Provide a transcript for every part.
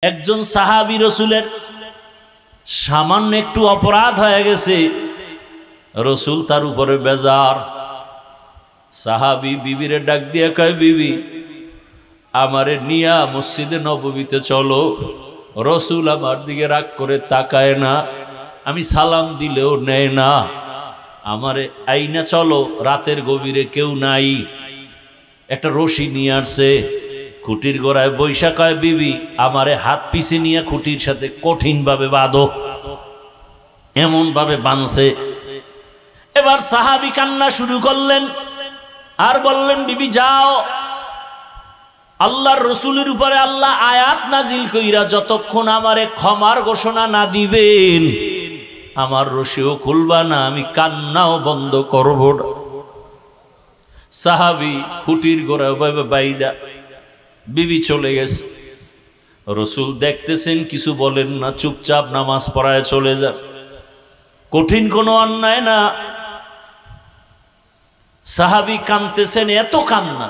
একজন সাহাবী রসুলের সামান্য একটু অপরাধ হয়ে গেছে, রসুল তার উপরে বেজার। সাহাবী বিবিরে ডাক দিয়ে কয়, বিবি আমারে নিয়া মসজিদে নববীতে চলো। রসুল আমার দিকে রাগ করে তাকায় না, আমি সালাম দিলেও নেয় না। আমারে আইনা চলো, রাতের গভীরে কেউ নাই, একটা রশি নিয়ে আসছে, খুঁটির গোড়ায় বৈশা কয়, বিবি আমারে হাত পিছে নিয়ে খুঁটির সাথে কঠিন ভাবে বাঁধো। এমন ভাবে বাঁধছে। এবার সাহাবী কান্না শুরু করলেন আর বললেন, বিবি যাও, আল্লাহর রসুলের উপরে আল্লাহ আয়াত নাজিল কইরা যতক্ষণ আমারে ক্ষমার ঘোষণা না দিবেন আমার রশিও খুলবা না, আমি কান্নাও বন্ধ করব না। সাহাবী খুঁটির গোড়ায় বাইদা বিবি চলে গেছে। রসুল দেখতেছেন, কিছু বলেন না, চুপচাপ নামাজ পড়ায় চলে যান। কঠিন কোনো অন্যায় না। সাহাবী কাঁদতেছেন, এত কান্না।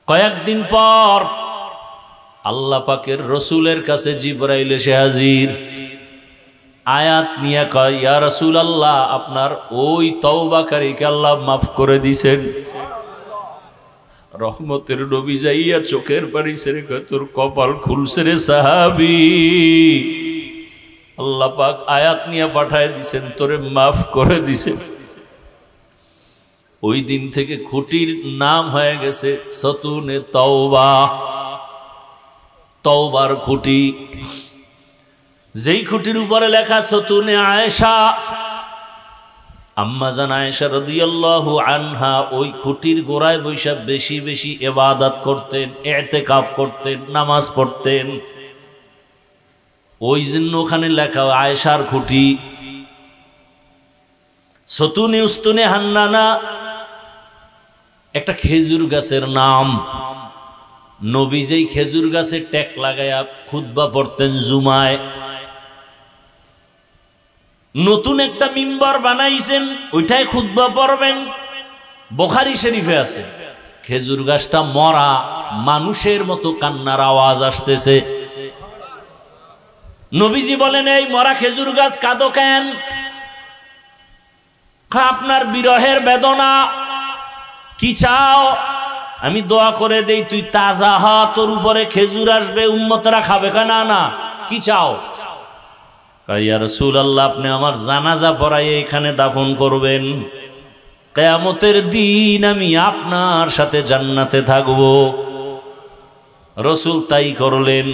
কয়েকদিন পর আল্লাহ পাকের রসুলের কাছে জিবরাইল এসে হাজির। আয়াত নিয়ে কয়, ইয়া রাসূলুল্লাহ, আপনার ওই তওবাকারীকে আল্লাহ মাফ করে দিয়েছেন। রহমতের নবী যাইয়া চোখের পানি ছেড়ে কয়, তোর কপাল খুলছে রে সাহাবী, আল্লাহ পাক আয়াত নিয়ে পাঠায় দিছেন, তোরে মাফ করে দিছেন। ওই দিন থেকে খুঁটির নাম হয়ে গেছে সতুনে তওবা, তওবার খুঁটি। যেই খুঁটির উপরে লেখা সতুনে আয়েশা, আম্মা জান আয়েশা রাদিয়াল্লাহু আনহা ওই খুঁটির গোড়ায় বৈশা বেশি বেশি ইবাদত করতেন, ইতিকাফ করতেন, নামাজ পড়তেন। ওই জন্য ওখানে লেখা আয়েশার খুঁটি। সতুনে উস্তুনে হান্নানা একটা খেজুর গাছের নাম। নবী যেই খেজুর গাছে টেক লাগায়া খুতবা পড়তেন জুমায়, নতুন একটা মিম্বর বানাইছেন, ওইটাই খুতবা পড়বেন। বুখারী শরীফে আছে, খেজুর গাছটা মরা, মানুষের মতো কান্নার আওয়াজ আসতেছে। নবীজি বলেন, এই মরা খেজুর গাছ কাঁদো কেন? আপনার বিরহের বেদনা, কি চাও আমি দোয়া করে দেই, তুই তাজা হ, তোর উপরে খেজুর আসবে, উম্মতরা খাবে। না না, কি চাও? ইয়া রাসূলুল্লাহ, আপনি আমার জানাজা পড়াইয়ে এখানে দাফন করবেন, কিয়ামতের দিন আমি আপনার সাথে জান্নাতে থাকব। রাসূল তাই করলেন।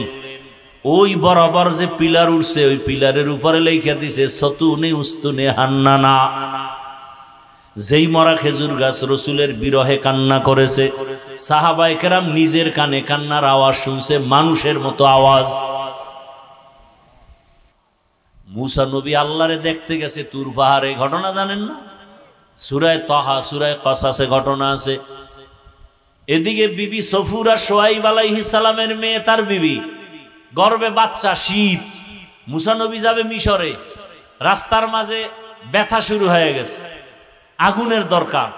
ওই বরাবর যে পিলার উঠছে, ওই পিলারের উপরে লেখা দিছে সতুনে উস্তুনে হান্নানা। যেই মরা খেজুর গাছ রসুলের বিরহে কান্না করেছে, সাহাবায়ে কেরাম নিজের কানে কান্নার আওয়াজ শুনছে, মানুষের মতো আওয়াজ। মুসা নবী আল্লাহরে দেখতে গেছে তুর পাহাড়ে, ঘটনা জানেন না? সূরায়ে তাহা, সূরায়ে কাসাসে ঘটনা আছে। এদিকে বিবি সফুরা শুআইব আলাইহিস সালামের মেয়ে, তার বিবি, গর্ভে বাচ্চা, শীত। মুসা নবী যাবে মিশরে, রাস্তার মাঝে ব্যথা শুরু হয়ে গেছে, আগুনের দরকার।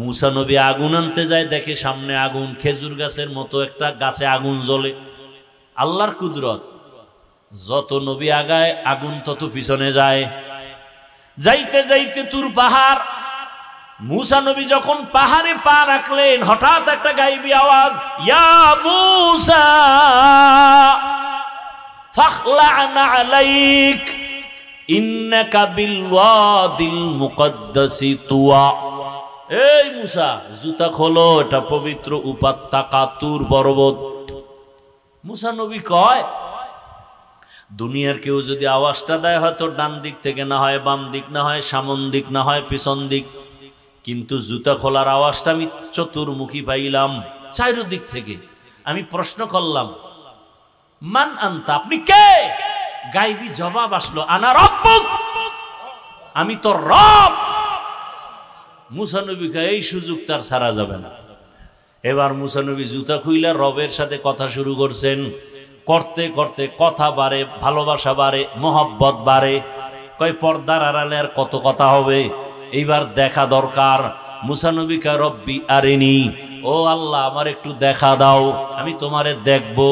মুসা নবী আগুন আনতে যায়, দেখে সামনে আগুন, খেজুর গাছের মতো একটা গাছে আগুন জ্বলে। আল্লাহর কুদরত, যত নবী আগায় আগুন তত পিছনে যায়। যাইতে যাইতে তুর পাহাড়, মুসা নবী যখন পাহাড়ে পা রাখলেন, হঠাৎ একটা গায়েবী আওয়াজ, ইয়া মুসা ফাখলা'না আলাইক ইন্নাকা বিল ওয়াদিল মুকদ্দাসি তুয়া। এই মুসা, জুতা খোলো, এটা পবিত্র উপত্যকা তুর পর্বত। মুসা নবী কয়, দুনিয়ার কেউ যদি আওয়াজটা দেয়, হয়তো ডান দিক থেকে, না হয় বাম দিক, না হয় সামন দিক, না হয় পিছন দিক, কিন্তু জুতা খোলার আওয়াজটা আমি চতুর্মুখী পাইলাম, চারিদিক থেকে। আমি প্রশ্ন করলাম, মান আনতা, আপনি কে? গায়েবী জবাব আসলো, আনা রব্বুক, আমি তোর রব। মুসা নবী কয়, এই সুযোগ তার ছাড়া যাবে না। এবার মুসা নবী জুতা খুইলা রবের সাথে কথা শুরু করছেন। করতে করতে কথা বাড়ে, ভালোবাসা বাড়ে, মোহব্বত বাড়ে। কয় পর্দার আড়ালে আর কত কথা হবে, এইবার দেখা দরকার। মুসা নবী কয়, রব্বি আরিনি, ও আল্লাহ আমার একটু দেখা দাও, আমি তোমারে দেখবো।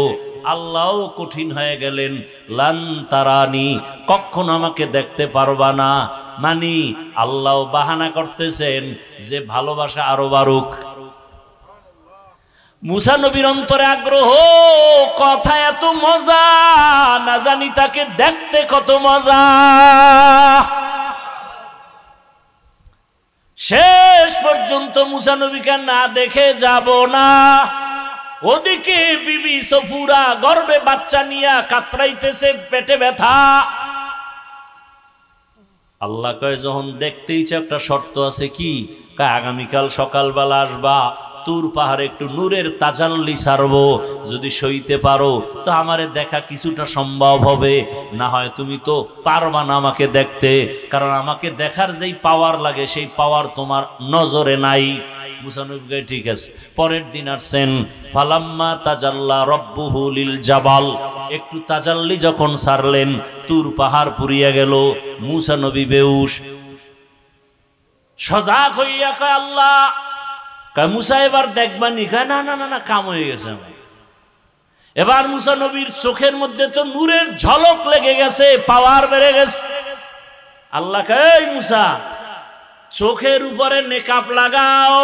আল্লাহও কঠিন হয়ে গেলেন, লান তারানি, কখনো আমাকে দেখতে পারবা না। মানে আল্লাহ বাহানা করতেছেন যে ভালোবাসা আরো বাড়ুক। মুসা নবীর অন্তরে আগ্রহ, কথা এত মজা, না জানি তাকে দেখতে কত মজা। শেষ পর্যন্ত মুসা নবীকে না দেখে যাব না। ওদিকে বিবি সফুরা গর্ভে বাচ্চা নিয়ে কাতরাইতেছে, পেটে ব্যথা। আল্লাহ কয় যখন দেখতে ইচ্ছে, একটা শর্ত আছে। কি? আগামীকাল সকালবেলা আসবা, তুর পাহাড়ে একটু নূরের তাজাল্লি ছাড়বো। যদি সইতে পারো তো আমারে দেখা কিছুটা সম্ভব হবে, না হয় তুমি তো পারবা না আমাকে দেখতে, কারণ আমাকে দেখার যেই পাওয়ার লাগে সেই পাওয়ার তোমার নজরে নাই। মুসা নবী কয় ঠিক আছে। পরের দিন আসছেন, ফালাম্মা তাজাল্লা রব্বুহু লিল জাবাল, একটু তাজাল্লি যখন ছাড়লেন, তুর পাহাড় পুড়িয়া গেল। মুসা নবী বেউস, সজাগ হইয়া কয় আল্লাহ, মুসা এবার দেখবানি? না না না না, কাম হয়ে গেছে। এবার মুসা নবীর চোখের মধ্যে তো নূরের ঝলক লেগে গেছে, পাওয়ার বেড়ে গেছে। আল্লাহ কয় মুসা, চোখের উপরে নেকাব লাগাও,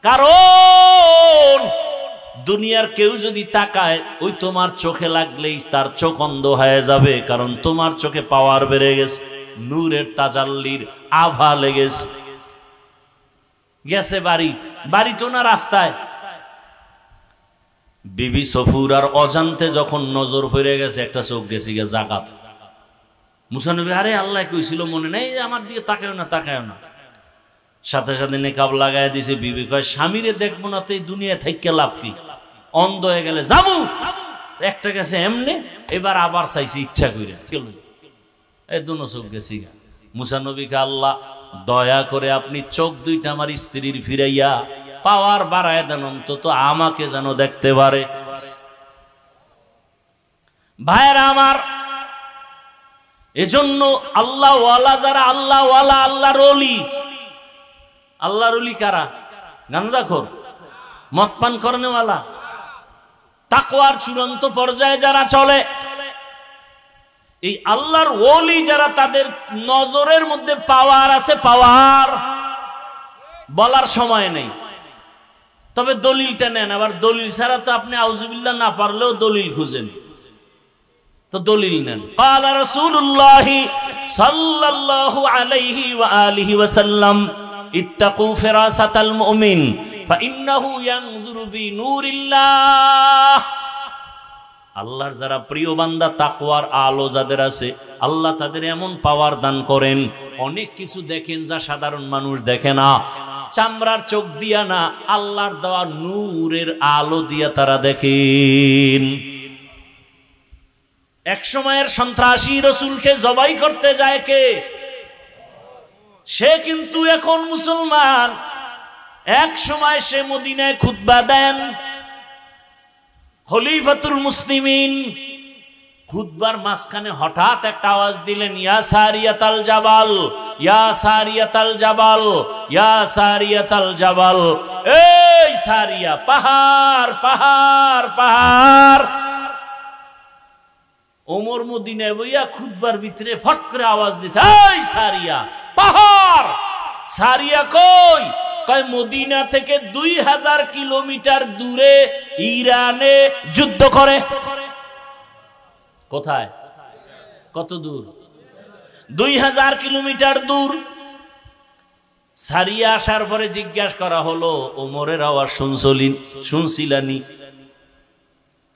কারণ দুনিয়ার কেউ যদি তাকায় ওই তোমার চোখে লাগলেই তার চোখ অন্ধ হয়ে যাবে, কারণ তোমার চোখে পাওয়ার বেড়ে গেছে, নূরের তাজাল্লির আভা লেগেছে। গেছে বাড়ি তো না রাস্তায়। বিবি সফুরার অজান্তে যখন নজর পড়ে গেছে, একটা চোখ গেছে গিয়ে জাগাত। মুসা নবী, আরে আল্লাহ কইছিল মনে নেই, আমার দিকে তাকায় না, তাকায় না। সাথে সাথে নেকাব লাগাই দিছে। বিবি কয় স্বামীরে দেখবো না তো এই দুনিয়া থেকে লাভ কি? অন্ধ হয়ে গেলে যাবো। একটা গেছে এমনি, এবার আবার চাইছে ইচ্ছা করে, এই দুনো চোখ গেছি। মুসা নবীকে আল্লাহ দয়া করে আপনি চোখ দুইটা আমার স্ত্রীর ফিরাইয়া পাওয়ার বাড়ায় দেন, অন্তত আমাকে যেন দেখতে পারে। ভাইরা আমার, এজন্য আল্লাহ ওয়ালা যারা, আল্লাহ ওয়ালা, আল্লাহর ওলি। আল্লাহর ওলি কারা? গাঞ্জাখোর, মদ পান করেনেওয়ালা, তাকওয়ার চূড়ান্ত পর্যায়ে যারা চলে, এই আল্লাহর ওলি যারা, তাদের নজরের মধ্যে পাওয়ার আছে। পাওয়ার বলার সময় নেই, তবে দলিলটা নেন। আবার দলিল ছাড়া তো আপনি আউযুবিল্লাহ না পারলেও দলিল খুঁজেন, তো দলিল নেন। ক্বালা রাসূলুল্লাহ সাল্লাল্লাহু আলাইহি ওয়া আলিহি ওয়া সাল্লাম, ইত্তাকু ফিরাসাতাল মুমিন ফাইন্নাহু ইয়ানজুরু বিনূরিল্লাহ। আল্লাহর যারা প্রিয় বান্দা, তাকওয়ার আলো যাদের আছে, আল্লাহ তাদের এমন পাওয়ার দান করেন, অনেক কিছু দেখেন যা সাধারণ মানুষ দেখে না। চামড়ার চোখ দিয়া না, আল্লাহর দেওয়া নূরের আলো দিয়া তারা দেখেন। এক সময়ের সন্ত্রাসী রাসূলকে জবাই করতে যায় কে? সে কিন্তু এখন মুসলমান। এক সময় সে মদিনায় খুতবা দেন, খলিফাতুল মুসলিমিন। খুতবার মাঝখানে হঠাৎ একটা আওয়াজ দিলেন, ইয়া সারিয়াতাল জাবাল, ইয়া সারিয়াতাল জাবাল, ইয়া সারিয়াতাল জাবাল। এই সারিয়া, পাহাড় পাহাড় পাহাড়। ওমর মদিনায় বইয়া খুতবার ভিতরে ফট করে আওয়াজ দিছে, এই সারিয়া, পাহাড়। সারিয়া কই? কয় মদিনা থেকে 2000 কিলোমিটার দূরে ইরানে যুদ্ধ করে। কোথায়? কত দূর? 2000 কিলোমিটার দূর। সারিয়া আসার পরে জিজ্ঞাসা করা হলো, ওমরের আওয়াজ শুনছিলানি?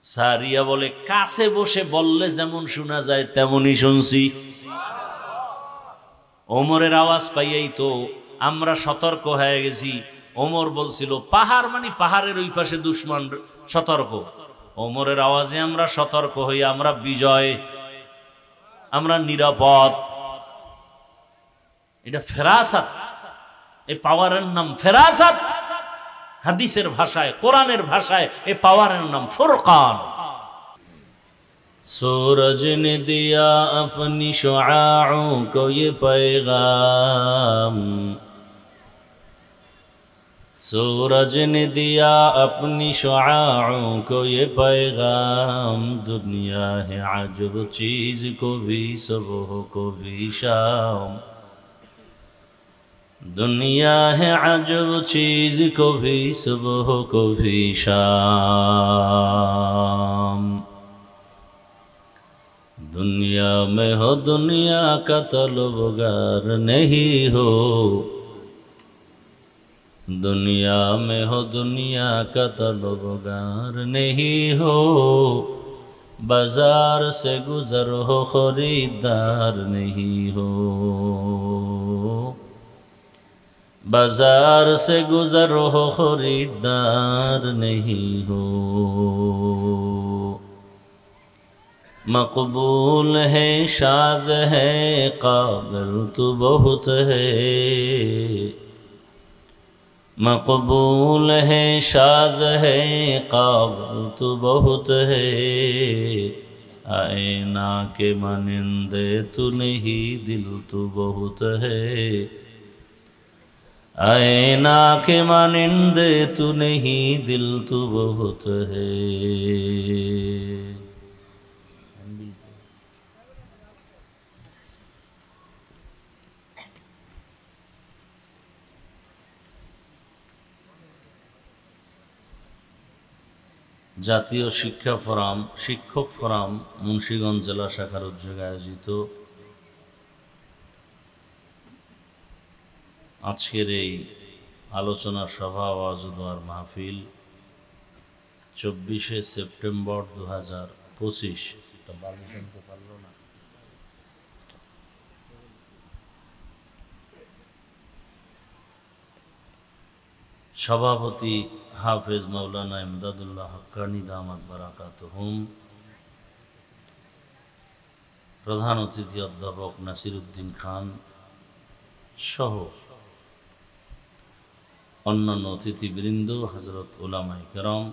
সারিয়া বলে, কাছে বসে বললে যেমন শোনা যায় তেমনই শুনছি। ওমরের আওয়াজ পাইয়াই তো আমরা সতর্ক হয়ে গেছি। ওমর বলছিল পাহাড় মানে পাহাড়ের ওই পাশে দুশমন, সতর্ক। ওমরের আওয়াজে আমরা সতর্ক হই, আমরা বিজয়, আমরা নিরাপদ। এটা ফেরাসাত, এই পাওয়ারের নাম ফেরাসাত। হাদিসের ভাষায়, কোরআনের ভাষায় এই পাওয়ারের নাম ফুরকান। सूरज ने दिया अपनी शुआओं को ये पैगाम, सूरज ने दिया अपनी शुआओं को ये पैगाम, दुनिया है अजब चीज को भी सुबह को भी शाम, दुनिया है अजब चीज को भी सुबह को भी शाम। दुनिया में हो दुनिया का तलबगार नहीं हो, दुनिया में हो दुनिया का तलबगार नहीं हो, बाजार से गुजर हो खरीदार नहीं हो, बाजार से गुजर हो खरीदार नहीं हो। मकबूल है शाज़ है काबिल तो बहुत है, मकबूल है शाज़ है काबिल तो बहुत है, आईना के मानिंदे तू नहीं दिल तो बहुत है, आईना के मानिंदे तू नहीं दिल तो बहुत है। জাতীয় শিক্ষক ফোরাম মুন্সিগঞ্জ জেলা শাখার উদ্যোগে আয়োজিত আজকের এই আলোচনা সভা ওয়াজ ও দোয়ার মাহফিল 24শে সেপ্টেম্বর 2025। সভাপতি হাফেজ মাওলানা ইমদাদুল্লাহ হক্কানি দামাত বারাকাতুহুম, প্রধান অতিথি অধ্যাপক নাসিরউদ্দিন খান সহ অন্যান্য অতিথিবৃন্দ, হযরত উলামায়ে কেরাম,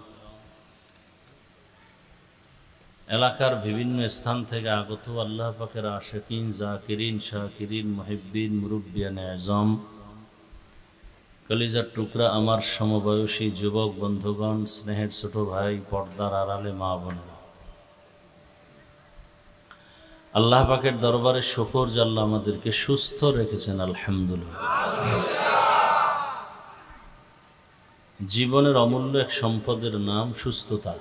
এলাকার বিভিন্ন স্থান থেকে আগত আল্লাহ পাকের আশিকিন, জাকিরিন, শাকিরিন, মুহিব্বিন, মুরব্বিয়ানে আযম, কলিজার টুকরা আমার সমবয়সী যুবক বন্ধুগণ, স্নেহের ছোট ভাই, পর্দার আড়ালে মা বোনেরা, আল্লাহ পাকের দরবারে শুকর যে আল্লাহ আমাদেরকে সুস্থ রেখেছেন, আলহামদুলিল্লাহ। জীবনের অমূল্য এক সম্পদের নাম সুস্থতা।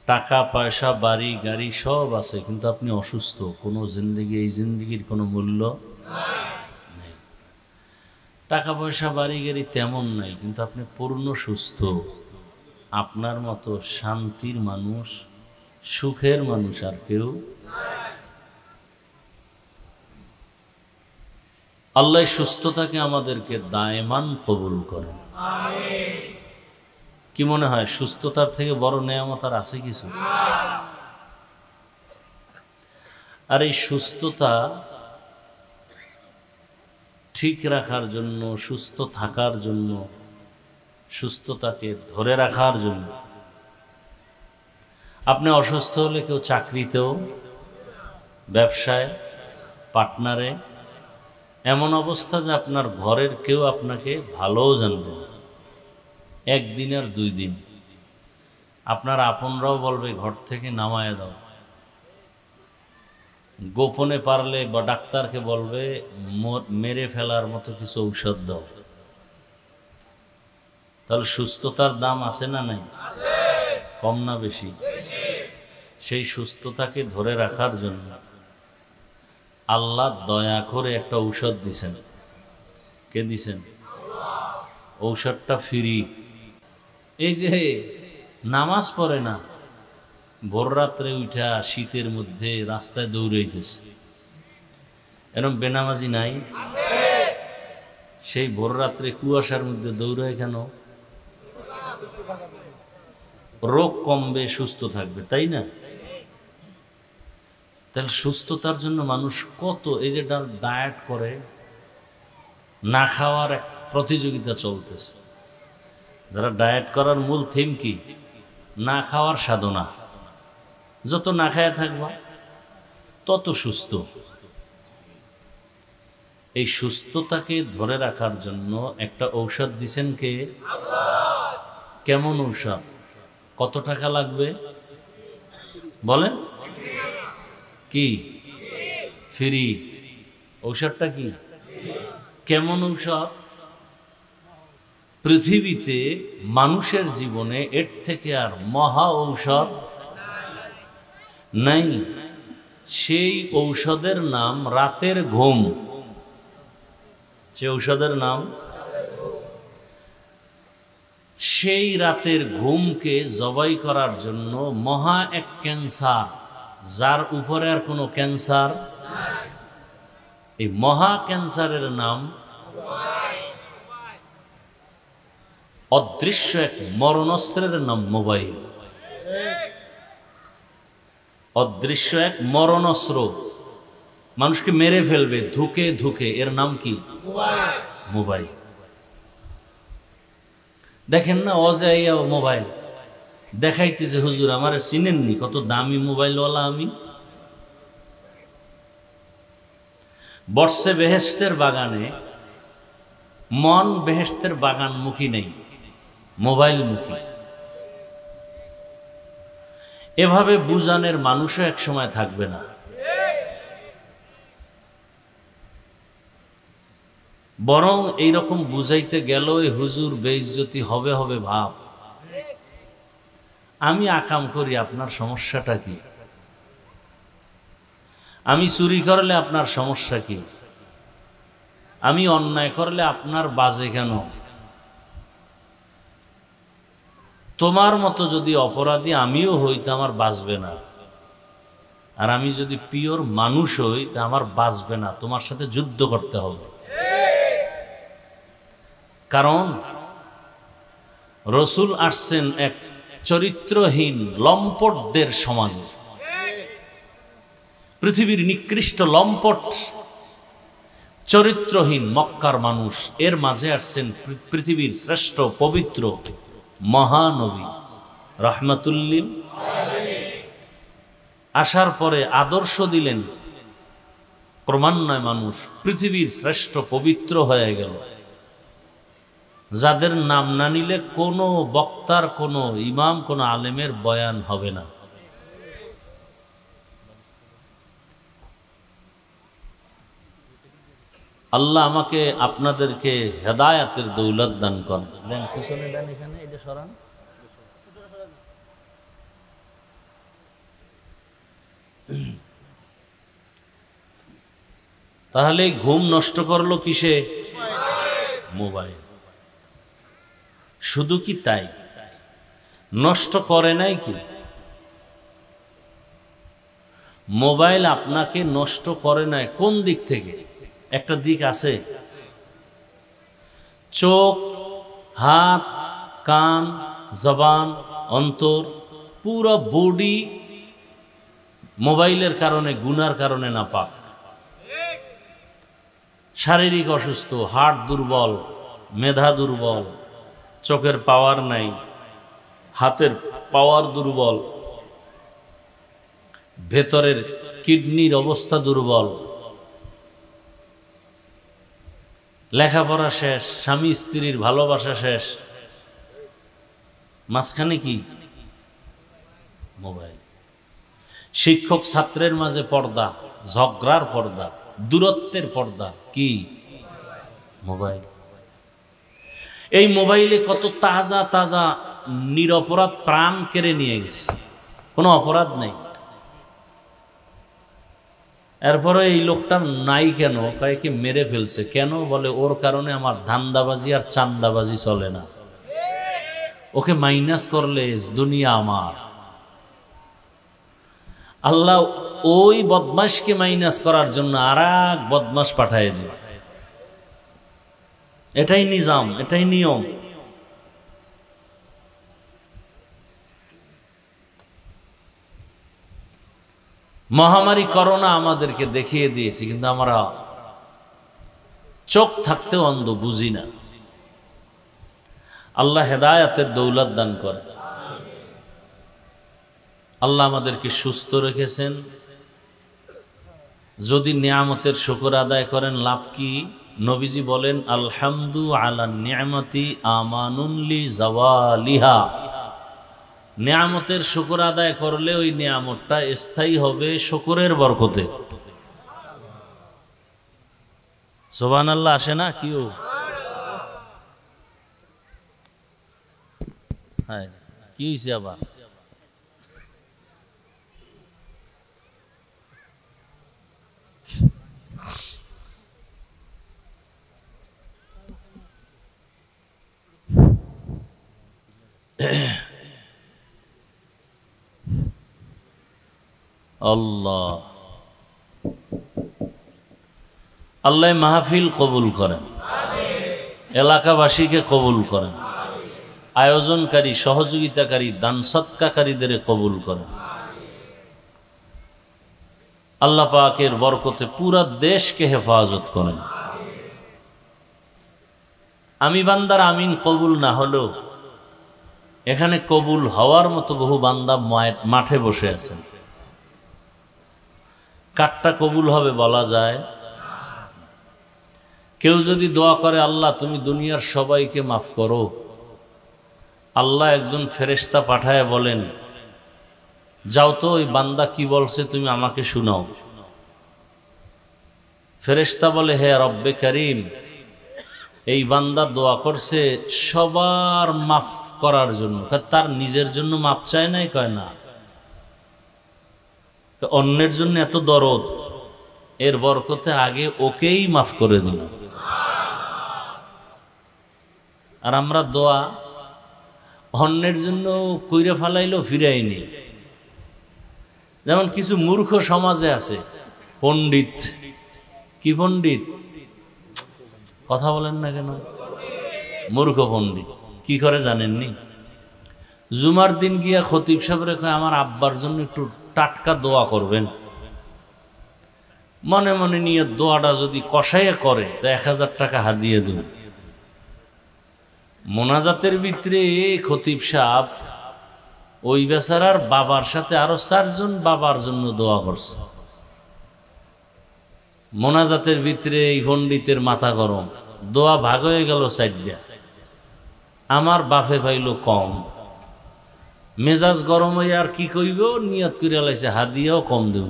টাকা পয়সা বাড়ি গাড়ি সব আছে, কিন্তু আপনি অসুস্থ, কোনো জিন্দেগি, এই জিন্দেগির কোনো মূল্য নেই। টাকা পয়সা বাড়ি গাড়ি তেমন নাই, কিন্তু আপনি পূর্ণ সুস্থ। আপনার মতো শান্তির মানুষ, সুখের মানুষ আর কেউ। আল্লাহ সুস্থতাকে আমাদেরকে দায়মান কবুল করেন। কি মনে হয় সুস্থতার থেকে বড় নেয়ামত আর আছে কিছু? আর এই সুস্থতা ঠিক রাখার জন্য, সুস্থ থাকার জন্য, সুস্থতাকে ধরে রাখার জন্য, আপনি অসুস্থ হলে কেউ চাকরিতেও, ব্যবসায়, পার্টনারে, এমন অবস্থা যে আপনার ঘরের কেউ আপনাকে ভালোও জানবে না, একদিন আর 2 দিন। আপনার আপনরাও বলবে ঘর থেকে নামায় দাও, গোপনে পারলে বা ডাক্তারকে বলবে মেরে ফেলার মতো কিছু ঔষধ দাও। তাহলে সুস্থতার দাম আছে না নাই? কম না বেশি? সেই সুস্থতাকে ধরে রাখার জন্য আল্লাহ দয়া করে একটা ঔষধ দিছেন। কে দিছেন? ঔষধটা ফ্রি। এই যে নামাজ পড়ে না, ভোর রাত্রে উঠা শীতের মধ্যে রাস্তায় দৌড়াইতেছে, এরকম বেনামাজি নাই? সেই ভোর রাত্রে কুয়াশার মধ্যে দৌড়ায় কেন? রোগ কমবে, সুস্থ থাকবে, তাই না? তাহলে সুস্থতার জন্য মানুষ কত, এই যে ডায়েট করে, না খাওয়ার এক প্রতিযোগিতা চলতেছে। যারা ডায়েট করার মূল থিম কি? না খাওয়ার সাধনা। যত না খায়া থাকবা তত সুস্থ। এই সুস্থতাকে ধরে রাখার জন্য একটা ঔষধ দিছেন কে? আল্লাহ। কেমন ঔষধ? কত টাকা লাগবে বলেন? কি? ফ্রি। ঔষধটা কি? কেমন ঔষধ? পৃথিবীতে মানুষের জীবনে এর থেকে আর মহা ঔষধ নাই। সেই ঔষধের নাম রাতের ঘুম। সে ঔষধের নাম, সেই রাতের ঘুমকে জবাই করার জন্য মহা এক ক্যান্সার, যার উপরে আর কোনো ক্যান্সার, এই মহা ক্যান্সারের নাম অদৃশ্য এক মরণাস্ত্রের নাম মোবাইল। অদৃশ্য এক মরণাস্ত্র, মানুষকে মেরে ফেলবে ধুকে ধুকে। এর নাম কি? মোবাইল। দেখেন না অজাইয়া মোবাইল দেখাইতেছে, হুজুর আমার চিনেননি, কত দামি মোবাইলওয়ালা আমি। বর্ষে বেহেশতের বাগানে মন বেহেশতের বাগান মুখী নেই, মোবাইল মুখী। এভাবে বুঝানের মানুষও এক সময় থাকবে না। বরং এইরকম বুঝাইতে গেল হুজুর বেইজ্জতি হবে হবে ভাব। আমি আকাম করি, আপনার সমস্যাটা কি? আমি চুরি করলে আপনার সমস্যা কি? আমি অন্যায় করলে আপনার বাজে কেন? তোমার মতো যদি অপরাধী আমিও হই তা আমার বাঁচবে না, আর আমি যদি পিওর মানুষ হই তা আমার বাঁচবে না। তোমার সাথে যুদ্ধ করতে হবে। কারণ রসুল আসছেন এক চরিত্রহীন লম্পটদের সমাজে। পৃথিবীর নিকৃষ্ট লম্পট চরিত্রহীন মক্কার মানুষ, এর মাঝে আসছেন পৃথিবীর শ্রেষ্ঠ পবিত্র মহানবী রাহমাতুল্লিল। আসার পরে আদর্শ দিলেন, ক্রমান্বয়ে মানুষ পৃথিবীর শ্রেষ্ঠ পবিত্র হয়ে গেল, যাদের নাম না নিলে কোনো বক্তার, কোনো ইমাম, কোনো আলেমের বয়ান হবে না। আল্লাহ আমাকে আপনাদেরকে হেদায়াতের দৌলত দান করেন। দেন পিছনে দেন, এখানে এটা সরান। তাহলে ঘুম নষ্ট করলো কিসে? মোবাইল। শুধু কি তাই, নষ্ট করে নাই কি? মোবাইল আপনাকে নষ্ট করে নাই কোন দিক থেকে? একটা দিক আছে, চোখ, হাত, কান, জবান, অন্তর, পুরো বডি মোবাইলের কারণে, গুনার কারণে নাপাক। শারীরিক অসুস্থ, হার্ট দুর্বল, মেধা দুর্বল, চোখের পাওয়ার নাই, হাতের পাওয়ার দুর্বল, ভেতরের কিডনির অবস্থা দুর্বল, লেখাপড়া শেষ, স্বামী স্ত্রীর ভালোবাসা শেষ, মাঝখানে কি? মোবাইল। শিক্ষক ছাত্রের মাঝে পর্দা, ঝগড়ার পর্দা, দূরত্বের পর্দা, কি? মোবাইল। এই মোবাইলে কত তাজা তাজা নিরপরাধ প্রাণ কেড়ে নিয়ে গেছে, কোনো অপরাধ নেই। এরপরে এই লোকটা নাই কেন, কয়েকে মেরে ফেলছে কেন? বলে ওর কারণে আমার ধান্দাবাজি আর চান্দাবাজি চলে না, ওকে মাইনাস করলে দুনিয়া আমার। আল্লাহ ওই বদমাশকে মাইনাস করার জন্য আর এক বদমাশ পাঠায় দিল। এটাই নিজাম, এটাই নিয়ম। মহামারী করোনা আমাদেরকে দেখিয়ে দিয়েছে, কিন্তু আমরা চোখ থাকতেও অন্ধ, বুঝি না। আল্লাহ হেদায়াতের দৌলত দান করে। আল্লাহ আমাদেরকে সুস্থ রেখেছেন, যদি নিয়ামতের শুকর আদায় করেন লাভ কি? নবীজি বলেন, আলহামদু আলা নিয়ামতি আমানুন লি জাওয়ালিহা। নিয়ামতের শুকর আদায় করলে ওই নিয়ামতটা স্থায়ী হবে শুকরের বরকতে। সুবহানাল্লাহ আসে না কিও? হ্যাঁ, কি হয়েছে আবার? আল্লাহ আল্লাহ মাহফিল কবুল করেন, এলাকাবাসীকে কবুল করেন, আয়োজনকারী সহযোগিতাকারী দান সৎকারীদের কবুল করেন। আল্লাহ পাকের বরকতে পুরা দেশকে হেফাজত করেন। আমি বান্দার আমিন কবুল না হলেও এখানে কবুল হওয়ার মতো বহু বান্দা মাঠে বসে আছেন। কারটা কবুল হবে বলা যায়? কেউ যদি দোয়া করে, আল্লাহ তুমি দুনিয়ার সবাইকে মাফ করো, আল্লাহ একজন ফেরেশতা পাঠায় বলেন, যাও তো ওই বান্দা কি বলছে তুমি আমাকে শুনাও। ফেরেশতা বলে, হে রব্বে করিম, এই বান্দা দোয়া করছে সবার মাফ করার জন্য, তার নিজের জন্য মাফ চায় নাই? কয় না, অন্যের জন্য এত দরদ, এর বরকতে আগে ওকেই মাফ করে দিল। আর আমরা দোয়া অন্যের জন্য কইরে ফালাইলো ফিরাইনি। যেমন কিছু মূর্খ সমাজে আছে, পণ্ডিত, কি পণ্ডিত? কথা বলেন না কেন? মূর্খ পণ্ডিত কি করে জানেননি? জুমার দিন গিয়া খতিব সাহেবরে কয়, আমার আব্বার জন্য একটু টাটকা দোয়া করবেন। মনে মনে নিয়ে দোয়াটা যদি কষাইয়ে করে তো 1000 টাকা হাদিয়ে দেব। মোনাজাতের ভিতরে খতিব সাহেব ওই বেচারার বাবার সাথে আরো 4 জন বাবার জন্য দোয়া করছে। মোনাজাতের ভিতরে এই পণ্ডিতের মাথা গরম, দোয়া ভাগ হয়ে গেল 4টা, আমার বাপে পাইল কম, মেজাজ গরম হয়ে আর কি কইব, নিয়ত কইরা লাইছে হাদিয়াও কম দেব।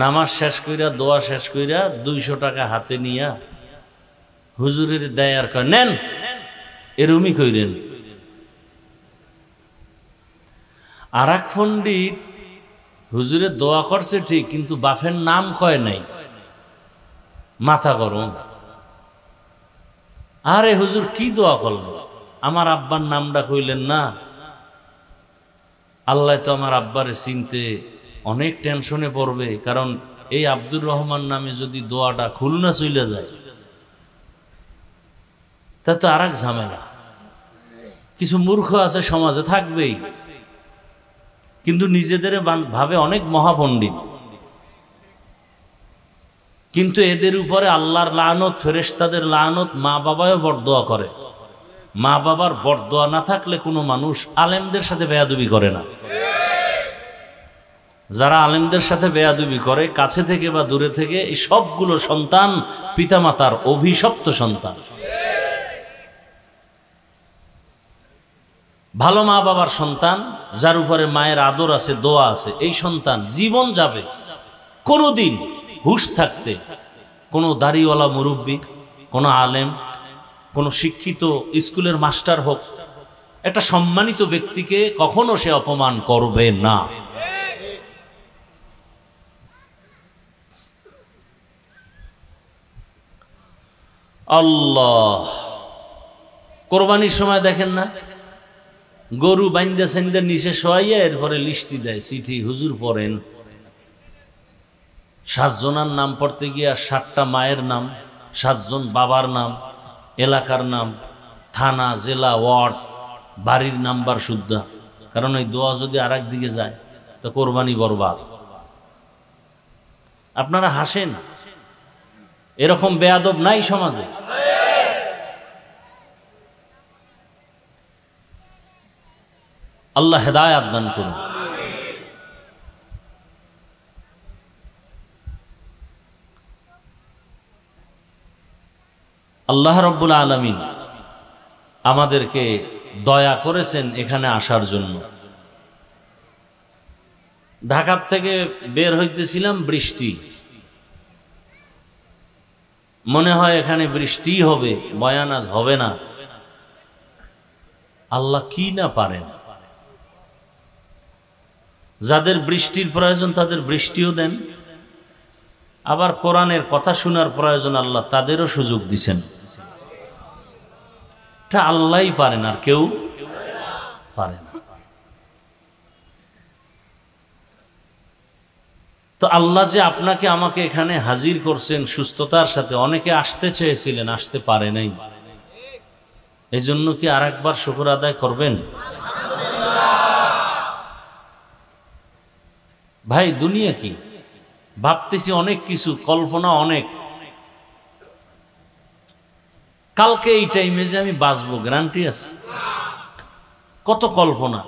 নামাজ শেষ কইরা দোয়া শেষ কইরা 200 টাকা হাতে নিয়া হুজুরের দেয় আর কয়, নেন এরুমি কইরেন। আর এক পণ্ডিত হুজুরের দোয়া করছে ঠিক, কিন্তু বাপের নাম কয় নাই, মাথা গরম। আরে হুজুর কি দোয়া করলেন, আমার আব্বার নামটা কইলেন না। আল্লাহ তো আমার আব্বারে চিনতে অনেক টেনশনে পড়বে, কারণ এই আব্দুর রহমান নামে যদি দোয়াটা খুলনা চলে যায় তা তো আর এক ঝামেলা। কিছু মূর্খ আছে সমাজে, থাকবেই, কিন্তু নিজেদের ভাবে অনেক মহাপণ্ডিত, কিন্তু এদের উপরে আল্লাহর লানত, ফেরেশতাদের লানত, মা বাবাও বরদোয়া করে। মা বাবার বরদোয়া না থাকলে কোনো মানুষ আলেমদের সাথে বেয়াদবি করে না। যারা আলেমদের সাথে বেয়াদবি করে, কাছে থেকে বা দূরে থেকে, এই সবগুলো সন্তান পিতামাতার অভিশপ্ত সন্তান। ভালো মা বাবার সন্তান, যার উপরে মায়ের আদর আছে, দোয়া আছে, এই সন্তান জীবন যাবে কোনোদিন হুঁশ থাকতে কোনো দাড়িওয়ালা মুরব্বী, কোনো আলেম, কোনো শিক্ষিত স্কুলের মাস্টার হোক, একটা সম্মানিত ব্যক্তিকে কখনো সে অপমান করবে না। আল্লাহ, কোরবানির সময় দেখেন না, গরু বাইন্দা সাইন্দা নিচে শোয়াইয়া এরপরে লিস্টি দেয়, চিঠি, হুজুর পড়েন। 7 জনের নাম পড়তে গিয়া 7টা মায়ের নাম, 7 জন বাবার নাম, এলাকার নাম, থানা, জেলা, ওয়ার্ড, বাড়ির নাম্বার শুদ্ধা। কারণ এই দোয়া যদি আর একদিকে যায় তো কোরবানি বরবাদ। আপনারা হাসেন, এরকম বেয়াদব নাই সমাজে? আল্লাহ হেদায়েত দান করুন। আল্লাহ রাব্বুল আলামিন আমাদেরকে দয়া করেছেন এখানে আসার জন্য। ঢাকার থেকে বের হইতেছিলাম, বৃষ্টি, মনে হয় এখানে বৃষ্টি হবে, বয়ান আজ হবে না। আল্লাহ কি না পারেন, যাদের বৃষ্টির প্রয়োজন তাদের বৃষ্টিও দেন, আবার কোরআনের কথা শোনার প্রয়োজন আল্লাহ তাদেরও সুযোগ দিছেন। এটা আল্লাহই পারেন, আর কেউ পারে না। তো আল্লাহ যে আপনাকে আমাকে এখানে হাজির করছেন সুস্থতার সাথে, অনেকে আসতে চেয়েছিলেন আসতে পারে নাই, এই জন্য কি আর একবার শুকর আদায় করবেন? ভাই দুনিয়া কি, ভাবতেছি অনেক কিছু, কল্পনা অনেক। কালকে এই টাইমে যে আমি বাঁচবো গ্যারান্টি আছে? কত কল্পনা,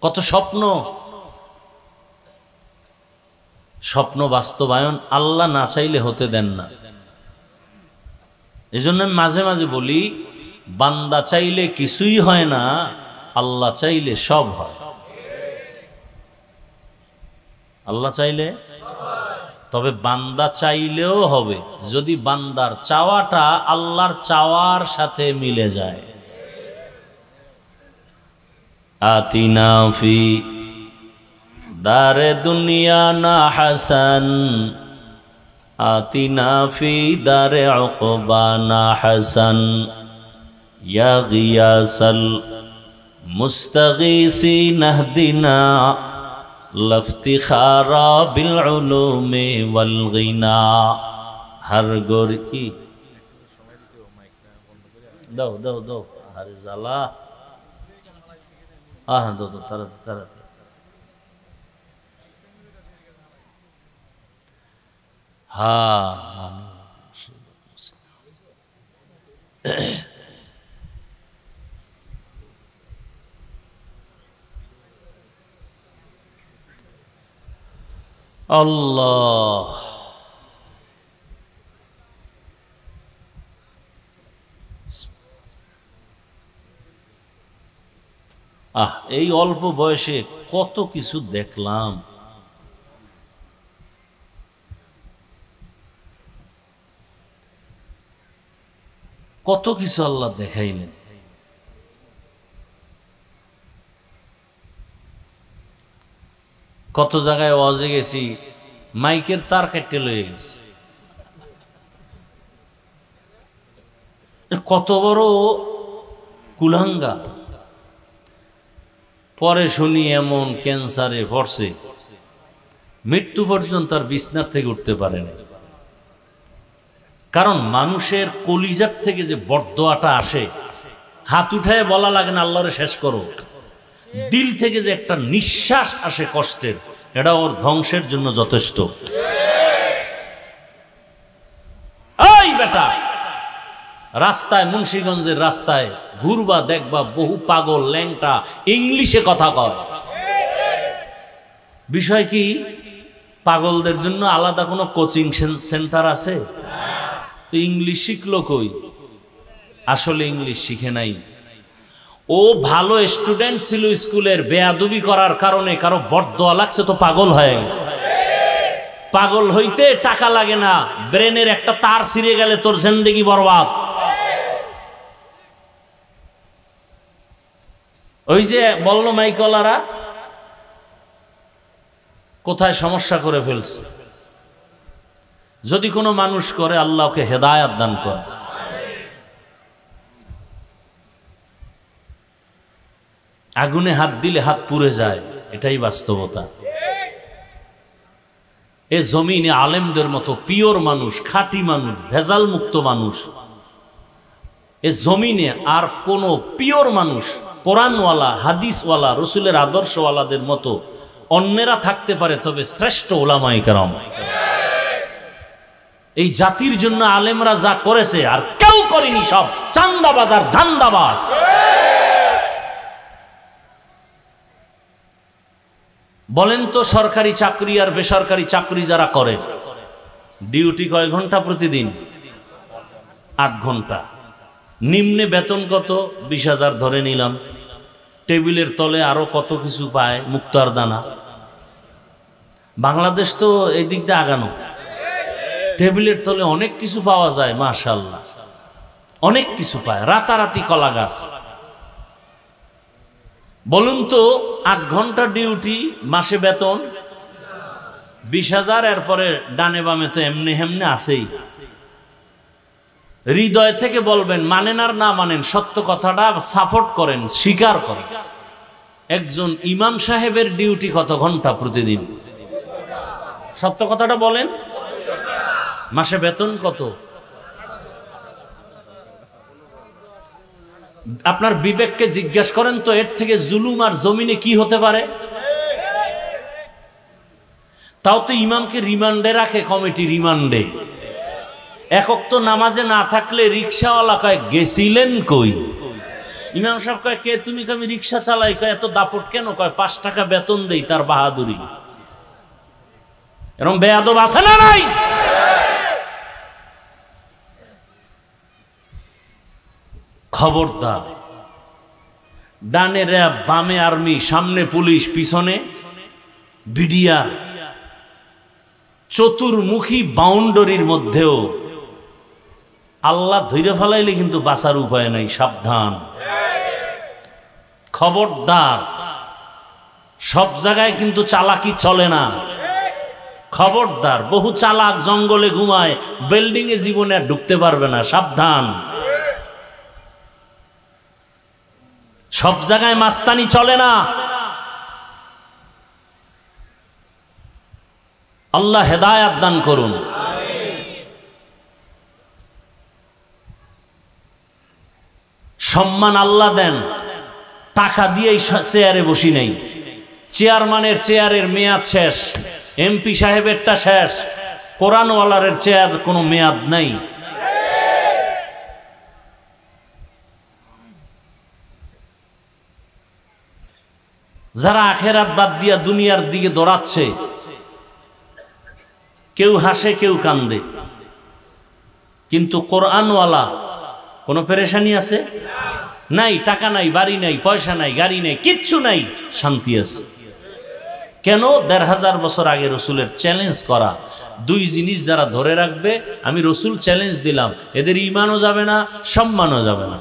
কত স্বপ্ন, স্বপ্ন বাস্তবায়ন আল্লাহ না চাইলে হতে দেন না। এই জন্য আমি মাঝে মাঝে বলি, বান্দা চাইলে কিছুই হয় না, আল্লাহ চাইলে সব হয়। আল্লাহ চাইলে, তবে বান্দা চাইলেও হবে যদি বান্দার চাওয়াটা আল্লাহর চাওয়ার সাথে মিলে যায়। আতিনা ফি দারে দুনিয়া না হাসান, আতিনা ফি দারে উকবা না হাসান, ইয়া গিয়াসাল মুস্তাগীসিন ইহদিনা লফতিখারা বিল উলুমি ওয়াল গিনা। হর গোর কি দাও দাও দাও, আরে জালা, আহ দাও দাও, তাড়াতাড়ি তাড়াতাড়ি। হ্যাঁ, আল্লাহ এই অল্প বয়সে কত কিছু দেখলাম। কত কিছু আল্লাহ দেখাইলেন। কত জায়গায় ওয়াজে গেছি, মাইকের তার কেটে লয়ে গেছে। কত বড় কুলাঙ্গা। পরে শুনি এমন ক্যান্সারে পড়ছে, মৃত্যু পর্যন্ত তার বিছনার থেকে উঠতে পারে না। কারণ মানুষের কলিজার থেকে যে বরদোয়াটা আসে, হাত উঠায় বলা লাগে না আল্লাহরে শেষ করো, দিল থেকে যে একটা নিঃশ্বাস আসে কষ্টের, এটা ওর ধ্বংসের জন্য যথেষ্ট। এই বেটা, রাস্তায়, মুন্সিগঞ্জের রাস্তায় ঘুরবা, দেখবা বহু পাগল ল্যাংটা ইংলিশে কথা কয়। বিষয় কি, পাগলদের জন্য আলাদা কোনো কোচিং সেন্টার আছে? তো ইংলিশ শিখলো কই? আসলে ইংলিশ শিখে নাই। ও ভালো স্টুডেন্ট ছিল স্কুলের, বেয়াদবি করার কারণে কারো বরদোয়া লাগছে তো পাগল হয়ে গেছে। পাগল হইতে টাকা লাগে না, ব্রেনের একটা তার ছিঁড়ে গেলে তোর জিন্দেগি বরবাদ। ওই যে বলল মাইকলারা কোথায় সমস্যা করে ফেলছে। যদি কোনো মানুষ করে, আল্লাহকে হেদায়েত দান করে। আগুনে হাত দিলে হাত পুড়ে যায়, এটাই বাস্তবতা। এ জমিনে আলেমদের মতো পিওর মানুষ, খাঁটি মানুষ, ভেজাল মুক্ত মানুষ, এ জমিনে আর কোন পিওর মানুষ, কোরআনওয়ালা, হাদিসওয়ালা, রসুলের আদর্শওয়ালাদের মতো অন্যেরা থাকতে পারে, তবে শ্রেষ্ঠ উলামায়ে কেরাম। এই জাতির জন্য আলেমরা যা করেছে আর কেউ করেনি, সব চান্দাবাজ আর ধান্দাবাজ। বলেন তো, সরকারি চাকরি আর বেসরকারি চাকরি যারা করে, ডিউটি কয় ঘন্টা প্রতিদিন? 8 ঘন্টা। নিম্নে বেতন কত? 20,000 ধরে নিলাম। টেবিলের তলে আরো কত কিছু পায়, মুক্তার দানা। বাংলাদেশ তো এই দিক দিয়ে আগানো, টেবিলের তলে অনেক কিছু পাওয়া যায়, মাশাআল্লাহ অনেক কিছু পায়, রাতারাতি কলা গাছ। বলুন তো 8 ঘন্টা ডিউটি, মাসে বেতন 20,000, এরপরে ডানে বামে তো এমনি হেমনে আছেই। হৃদয় থেকে বলবেন, মানেন আর না মানেন, সত্য কথাটা সাপোর্ট করেন, স্বীকার করেন। একজন ইমাম সাহেবের ডিউটি কত ঘন্টা প্রতিদিন? সত্য কথাটা বলেন, মাসে বেতন কত? আপনার বিবেককে জিজ্ঞেস করেন তো, এর থেকে জুলুম আর জমিনে কি হতে পারে? তাও তো ইমামকে রিমান্ডে রাখে কমিটি, রিমান্ডে। একক তো নামাজে না থাকলে রিক্সাওয়ালা কয় গেছিলেন কই? ইমাম সাহেব কয় কে তুমি? আমি রিক্সা চালাই। কয় এত দাপট কেন? কয় 5 টাকা বেতন দেই, তার বাহাদুরি। এরকম বেয়াদব আছে না নাই? খবরদার, ডানে র্যাব, বামে আর্মি, সামনে পুলিশ, পিছনে বিডিআর, চতুর্মুখী বাউন্ডারির মধ্যেও আল্লাহ ধৈর্য ফেলাইলে কিন্তু বাঁচার উপায় নাই, সাবধান। খবরদার, সব জায়গায় কিন্তু চালাকি চলে না। খবরদার, বহু চালাক জঙ্গলে ঘুমায়, বিল্ডিং এ জীবনে আর ঢুকতে পারবে না, সাবধান। সব জায়গায় মাস্তানি চলে না। আল্লাহ হেদায়াত দান করুন। সম্মান আল্লাহ দেন, টাকা দিয়েই চেয়ারে বসি নেই। চেয়ারম্যানের চেয়ারের মেয়াদ শেষ, এমপি সাহেবেরটা শেষ, কোরআনওয়ালার চেয়ার কোনো মেয়াদ নাই। যারা আখেরাত বাদ দিয়া দুনিয়ার দিকে দৌড়াচ্ছে, কেউ হাসে কেউ কান্দে, কিন্তু কোরআনওয়ালা কোনো পেরেশানি আছে? নাই। টাকা নাই, বাড়ি নাই, পয়সা নাই, গাড়ি নাই, কিচ্ছু নাই, শান্তি আছে। কেন? ১৫০০ বছর আগে রসুলের চ্যালেঞ্জ করা 2 জিনিস যারা ধরে রাখবে, আমি রসুল চ্যালেঞ্জ দিলাম, এদের ঈমানও যাবে না, সম্মানও যাবে না।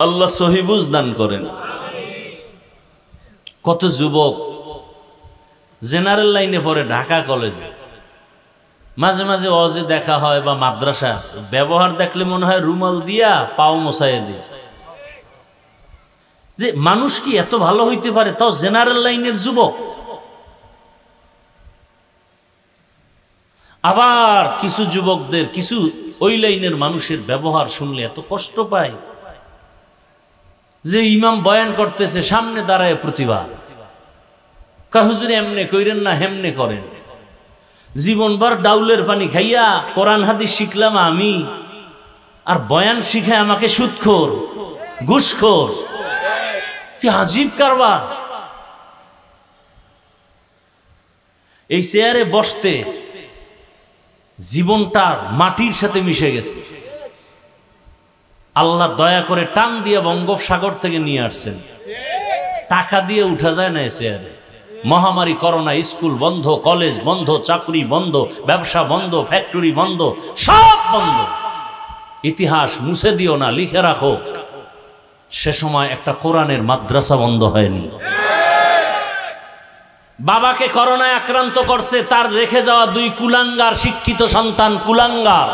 আল্লাহ সহিবুজ দান করেন। কত যুবক জেনারেল লাইনে পড়ে ঢাকা কলেজে, মাঝে মাঝে ওয়াজে দেখা হয় বা মাদ্রাসা আছে, ব্যবহার দেখলে মনে হয় রুমাল দিয়া পাও মোছাইয়ে দিয়ে। যে মানুষ কি এত ভালো হইতে পারে, তাও জেনারেল লাইনের যুবক। আবার কিছু যুবকদের, কিছু ওই লাইনের মানুষের ব্যবহার শুনলে এত কষ্ট পায়, যে ইমাম বয়ান করতেছে, সামনে দাঁড়ায় প্রতিবাদ, হুজুর এমনে কইরেন না, হেমনে করেন। জীবনভর ডাউলের পানি খাইয়া কোরআন হাদিস শিখলাম আমি, আর বয়ান শিখায় আমাকে সুদখোর, ঘুষখোর। কি আজীব কারবার! এই চেয়ারে বসতে জীবনটা মাটির সাথে মিশে গেছে। আল্লাহ দয়া করে টান দিয়ে বঙ্গোপসাগর থেকে নিয়ে আসছেন। টাকা দিয়ে উঠা যায় না এ চেয়ারে। মহামারী, করোনা, স্কুল বন্ধ, কলেজ বন্ধ, চাকরি বন্ধ, ব্যবসা বন্ধ, ফ্যাক্টরি বন্ধ, সব বন্ধ। ইতিহাস মুছে দিও না, লিখে রাখো, সে সময় একটা কোরআনের মাদ্রাসা বন্ধ হয়নি। বাবাকে করোনায় আক্রান্ত করছে, তার রেখে যাওয়া 2 কুলাঙ্গার শিক্ষিত সন্তান, কুলাঙ্গার,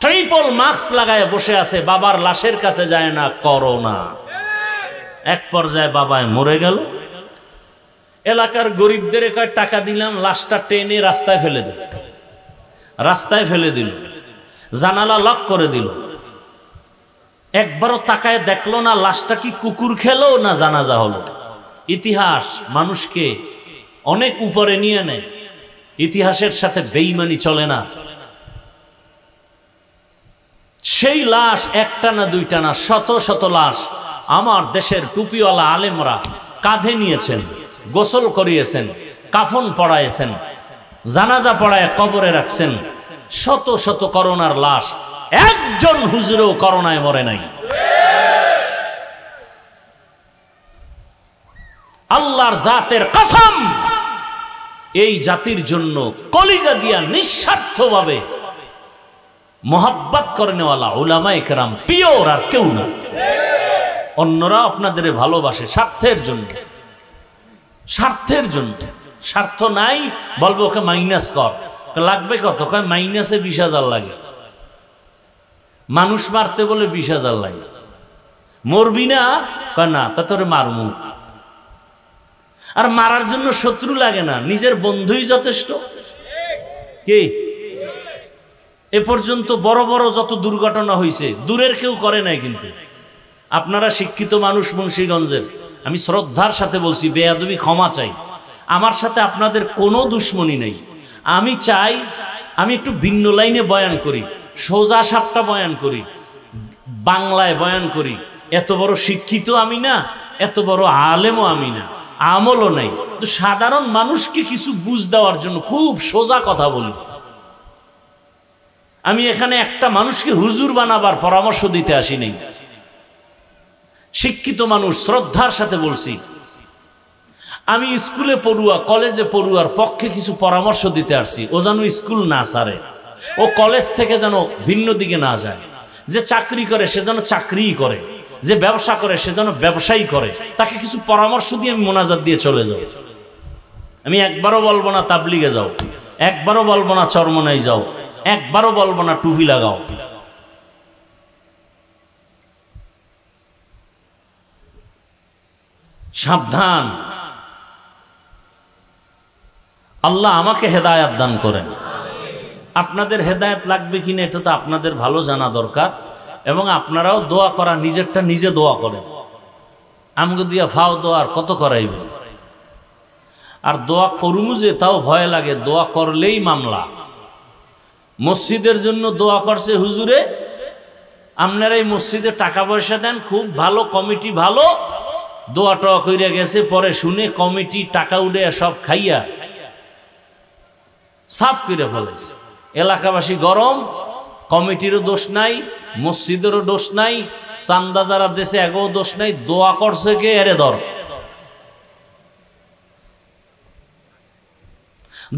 ট্রিপল মাস্ক লাগায় বসে আছে, বাবার লাশের কাছে যায় না, করোনা। এক পর্যায়ে বাবায় মরে গেল। এলাকার গরিবদের কয় টাকা দিলাম, লাশটা টেনে রাস্তায় ফেলে দিল। রাস্তায় ফেলে দিল, জানালা লক করে দিল। একবারও তাকায় দেখলো না লাশটা কি কুকুর খেলো না জানাজা হলো। ইতিহাস মানুষকে অনেক উপরে নিয়ে নেয়, ইতিহাসের সাথে বেঈমানি চলে না। সেই লাশ একটা না দুইটা না, শত শত লাশ আমার দেশের টুপিওয়ালা আলেমরা কাঁধে নিয়েছেন, গোসল করিয়েছেন, কাফন পড়াইছেন, জানাজা পড়ায় কবরে রাখছেন। শত শত করোনার লাশ, একজন হুজুরও করোনায় মরে নাই। আল্লাহর জাতের কসম, এই জাতির জন্য কলিজা দিয়া নিঃস্বার্থভাবে মোহাব্বত করেনেওয়ালা উলামায়ে কেরাম পিওর, আর কেউ না। অন্যরা আপনাদের ভালোবাসে স্বার্থের জন্য, স্বার্থের জন্য। স্বার্থ নাই বলবো ওকে মাইনাস কর, লাগবে কত? কয় মাইনাসে 20,000 লাগে। মানুষ মারতে বলে 20,000 লাগে। মরবি না? কয় না, তা তোরে মারমু। আর মারার জন্য শত্রু লাগে না, নিজের বন্ধুই যথেষ্ট। কে এ পর্যন্ত বড় বড় যত দুর্ঘটনা হয়েছে দূরের কেউ করে নাই, কিন্তু আপনারা শিক্ষিত মানুষ মুন্সিগঞ্জের, আমি শ্রদ্ধার সাথে বলছি, বেয়াদবি ক্ষমা চাই। আমার সাথে আপনাদের কোনো দুশ্মনী নেই। আমি চাই আমি একটু ভিন্ন লাইনে বয়ান করি, সোজা সাপটা বয়ান করি, বাংলায় বয়ান করি। এত বড় শিক্ষিত আমি না, এত বড় আলেমও আমি না, আমলও নাই। তো সাধারণ মানুষকে কিছু বুঝ দেওয়ার জন্য খুব সোজা কথা বলি। আমি এখানে একটা মানুষকে হুজুর বানাবার পরামর্শ দিতে আসি নাই। শিক্ষিত মানুষ, শ্রদ্ধার সাথে বলছি, আমি স্কুলে পড়ুয়া, কলেজে পড়ুয়ার পক্ষে কিছু পরামর্শ দিতে আসছি। ও যেন স্কুল না ছাড়ে, ও কলেজ থেকে যেন ভিন্ন দিকে না যায়। যে চাকরি করে সে যেন চাকরিই করে, যে ব্যবসা করে সে যেন ব্যবসায়ী করে। তাকে কিছু পরামর্শ দিয়ে আমি মোনাজাত দিয়ে চলে যাও। আমি একবারও বলবো না তাবলিগে যাও, একবারও বলবো না চরমনাই যাও, একবারও বলবো না টুপি লাগাও। সাবধান, আল্লাহ আমাকে হেদায়েত দান করেন। আপনাদের হেদায়েত লাগবে কিনা এটা তো আপনাদের ভালো জানা দরকার, এবং আপনারাও দোয়া করা, নিজেরটা নিজে দোয়া করেন। আমগো দিয়া ফাও দোয়ার কত করাইবে, আর দোয়া করুমু যে তাও ভয় লাগে, দোয়া করলেই মামলা। মসজিদের জন্য দোয়া করছে হুজুরে, আপনারা এই মসজিদে টাকা পয়সা দেন, খুব ভালো কমিটি, ভালো দোয়া টোয়া কইরা গেছে, পরে শুনে কমিটি টাকা উঠে সব খাইয়া সাফ করে ফেলেছে। এলাকাবাসী গরম, কমিটিরও দোষ নাই, মসজিদেরও দোষ নাই, চান্দা যারা দেশে এগো দোষ নাই। দোয়া করছে কে? এরে ধর,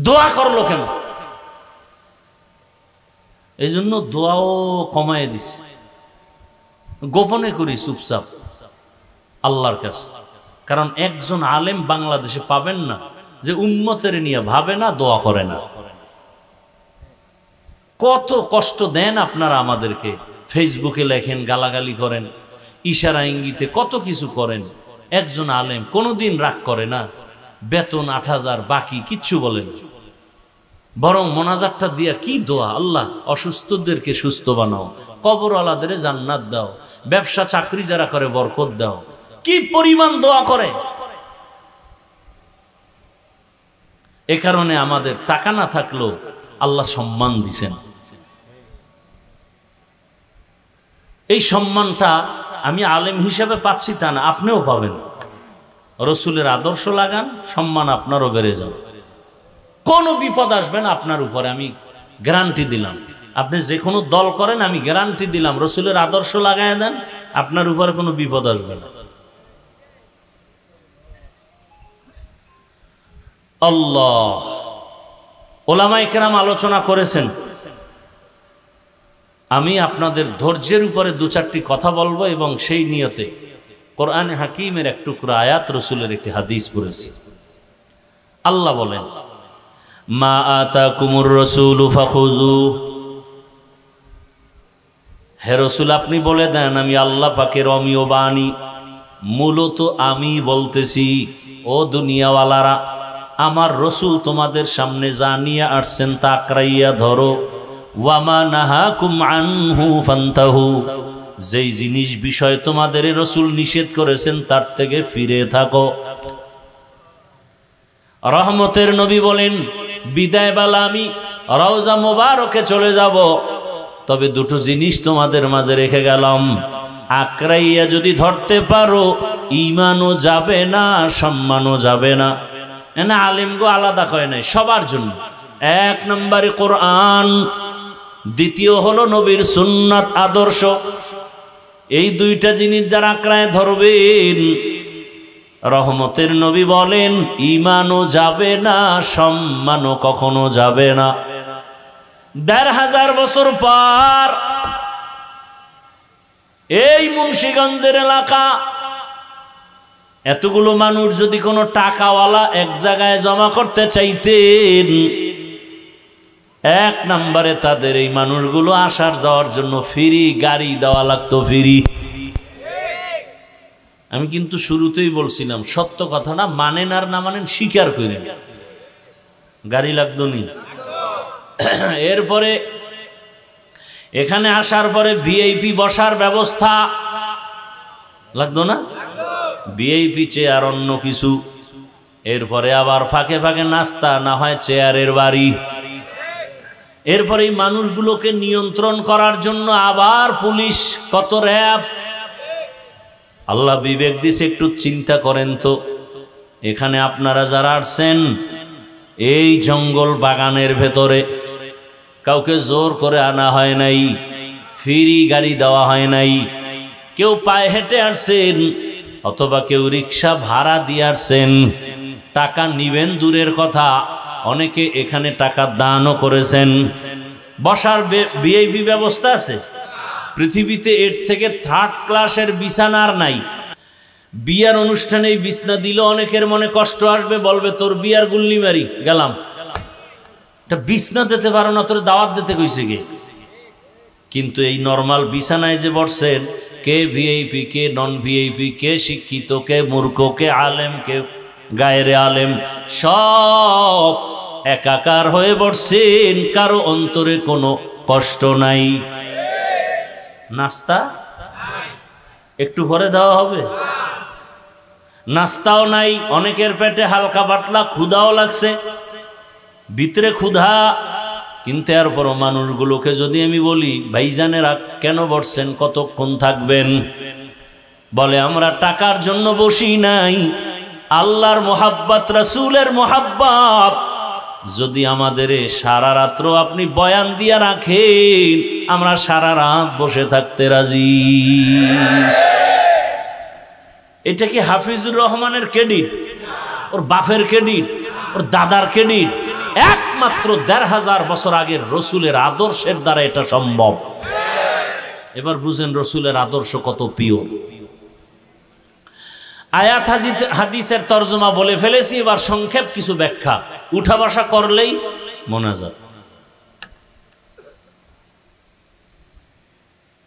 দোয়া করলো কেন? এই জন্য দোয়াও কমায় দিছে, গোপনে করি চুপচাপ আল্লাহর কাছে। কারণ একজন আলেম বাংলাদেশে পাবেন না যে উম্মতের নিয়ে ভাবে না, দোয়া করে না। কত কষ্ট দেন আপনারা আমাদেরকে, ফেসবুকে লেখেন, গালাগালি করেন, ইশারা ইঙ্গিতে কত কিছু করেন। একজন আলেম কোনোদিন রাগ করে না, বেতন 8,000 বাকি কিচ্ছু বলেন, বরং মোনাজাতটা দিয়া কি দোয়া, আল্লাহ অসুস্থদেরকে সুস্থ বানাও, কবরওয়ালাদের জান্নাত দাও, ব্যবসা চাকরি যারা করে বরকত দাও। কি পরিমাণ দোয়া করে। এ কারণে আমাদের টাকা না থাকলেও আল্লাহ সম্মান দিছেন। এই সম্মানটা আমি আলেম হিসেবে পাচ্ছি তা না, আপনিও পাবেন। রসুলের আদর্শ লাগান, সম্মান আপনারও বেড়ে যাবে। কোনো বিপদ আসবে না আপনার উপরে, আমি গ্যারান্টি দিলাম। আপনি যে কোনো দল করেন, আমি গ্যারান্টি দিলাম, রসুলের আদর্শ লাগায় দেন, আপনার উপরে কোনো বিপদ আসবে না। আল্লাহ, ওলামায়ে কেরাম আলোচনা করেছেন। আমি আপনাদের ধৈর্যের উপরে 2-4টি কথা বলবো, এবং সেই নিয়তে কোরআনে হাকিমের এক টুকরা আয়াত, রসুলের একটি হাদিস পড়েছি। আল্লাহ বলেন, মা আতাকুমুর রাসূলু ফাখুযু। হে রাসূল, আপনি বলে দেন আমি আল্লাহ পাকের অমীয় বাণী, মূলত আমি বলতেছি, ও দুনিয়াওয়ালারা, আমার রসুল তোমাদের সামনে যা নিয়ে আসছেন তা আঁকড়াইয়া ধরো। ওয়ামা নাহাকুম আনহু ফান্তাহু, যেই জিনিস বিষয় তোমাদের রসুল নিষেধ করেছেন তার থেকে ফিরে থাকো। রহমতের নবী বলেন, বিদায় বেলা আমি রওজা মোবারকে চলে যাব, তবে দুটো জিনিস তোমাদের মাঝে রেখে গেলাম, আঁকড়াইয়া যদি ধরতে পারো ঈমানও যাবে না, সম্মানও যাবে না। না আলেমগো আলাদা কয় নাই, সবার জন্য। এক নম্বরে কোরআন, দ্বিতীয় হলো নবীর সুন্নাত আদর্শ। এই দুইটা জিনিস যারা আঁকড়ায় ধরবেন, রহমতের নবী বলেন ঈমানও যাবে না, সম্মানও কখনো যাবে না। ১৫০০ বছর পর এই মুন্সিগঞ্জের এলাকা, এতগুলো মানুষ যদি কোনো টাকাওয়ালা এক জায়গায় জমা করতে চাইতেন, এক নম্বরে তাদের এই মানুষগুলো আসার যাওয়ার জন্য ফ্রি গাড়ি দেওয়া লাগতো, ফ্রি। আমি কিন্তু শুরুতেই বলছিলাম, সত্য কথা না মানেন আর না মানেন স্বীকার করেন, গাড়ি লাগতো নি। এরপরে এখানে আসার পরে ভিআইপি বসার ব্যবস্থা লাগতো না, ভিআইপি চেয়ার অন্য কিছু। এরপরে আবার ফাঁকে ফাঁকে নাস্তা, না হয় চেয়ারের বাড়ি। এরপরে এই মানুষগুলোকে নিয়ন্ত্রণ করার জন্য আবার পুলিশ, কত র‍্যাব। আল্লাহ বিবেক দিছে, একটু চিন্তা করেন তো, এখানে আপনারা যারা আসছেন এই জঙ্গল বাগানের ভেতরে, কাউকে জোর করে আনা হয় নাই, ফ্রি গাড়ি দেওয়া হয় নাই। কেউ পায়ে হেঁটে আসছেন, অথবা কেউ রিক্সা ভাড়া দিয়ে আসছেন। টাকা নিবেন দূরের কথা, অনেকে এখানে টাকা দানও করেছেন। বসার ভিআইপি ব্যবস্থা আছে পৃথিবীতে, এর থেকে থার্ড ক্লাসের বিছানার নাই। বিয়ার অনুষ্ঠানে বিছনা দিল, অনেকের মনে কষ্ট আসবে, বলবে তোর বিয়ার গুল্লি মারি গেলাম, এটা বিছনা দিতে পারো না, তোর দাওয়াত দিতে কইছে কে? কিন্তু এই নরমাল বিছানায় যে বসছেন, কে ভিআইপি, কে নন ভিআইপি, কে শিক্ষিত, কে মূর্খ, কে আলেম, কে গায়েরে আলেম, সব একাকার হয়ে বসছেন, কারো অন্তরে কোনো কষ্ট নাই। নাস্তা একটু পরে দেওয়া হবে, নাস্তাও নাই। অনেকের পেটে হালকা পাতলা ক্ষুধাও লাগছে, ভিতরে ক্ষুধা। কিন্তু এরপরও মানুষগুলোকে যদি আমি বলি, ভাইজানেরা কেন বসছেন, কতক্ষণ থাকবেন, বলে আমরা টাকার জন্য বসি নাই, আল্লাহর মোহাব্বত, রাসূলের মোহাব্বত যদি আমাদের সারা রাত্র আপনি বয়ান দিয়া রাখেন, আমরা সারা রাত বসে থাকতে রাজি। এটা কি হাফিজুর রহমানের ক্রেডিট, ওর বাপের ক্রেডিট, ওর দাদার ক্রেডিট? একমাত্র ১৫০০ বছর আগের রসুলের আদর্শের দ্বারা এটা সম্ভব। এবার বুঝেন রসুলের আদর্শ কত প্রিয়। আয়াত হাদিসের তরজমা বলে ফেলেছি, এবার সংক্ষেপ কিছু ব্যাখ্যা, উঠা বসা করলেই মোনাজাত।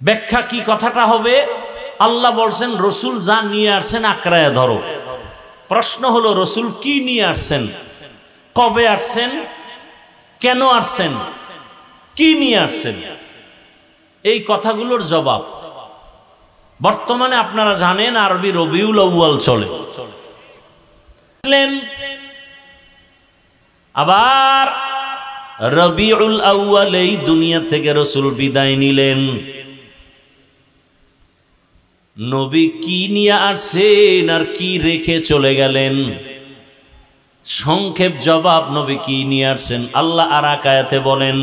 ব্যাখ্যা কি কথাটা হবে? আল্লাহ বলছেন রসুল যা নিয়ে আসছেন আঁকড়ায় ধরো। প্রশ্ন হলো রসুল কি নিয়ে আসছেন, কবে আসছেন, কেন আসছেন, কি নিয়ে আসছেন? এই কথাগুলোর জবাব বর্তমানে আপনারা জানেন আরবি রবিউল আউয়াল চলে, আবার রবিউল আউয়াল এই দুনিয়া থেকে রসুল বিদায় নিলেন। নবী কি নিয়ে আসছেন আর কি রেখে চলে গেলেন? সংক্ষেপ জবাব, নবী কি নিয়ে আসছেন? আল্লাহ আর এক আয়াতে বলেন,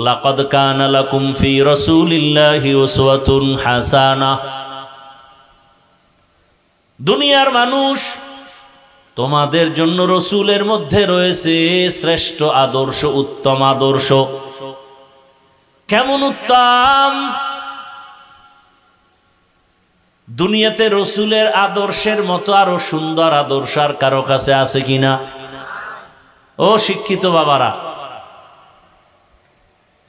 লাকাদ কানা লাকুম ফি রাসূলিল্লাহি উসওয়াতুন হাসানাহ। দুনিয়ার মানুষ, তোমাদের জন্য রসুলের মধ্যে রয়েছে শ্রেষ্ঠ আদর্শ, উত্তম আদর্শ। কেমন উত্তম? দুনিয়াতে রসুলের আদর্শের মতো আরো সুন্দর আদর্শ আর কারো কাছে আছে কিনা? ও শিক্ষিত বাবারা,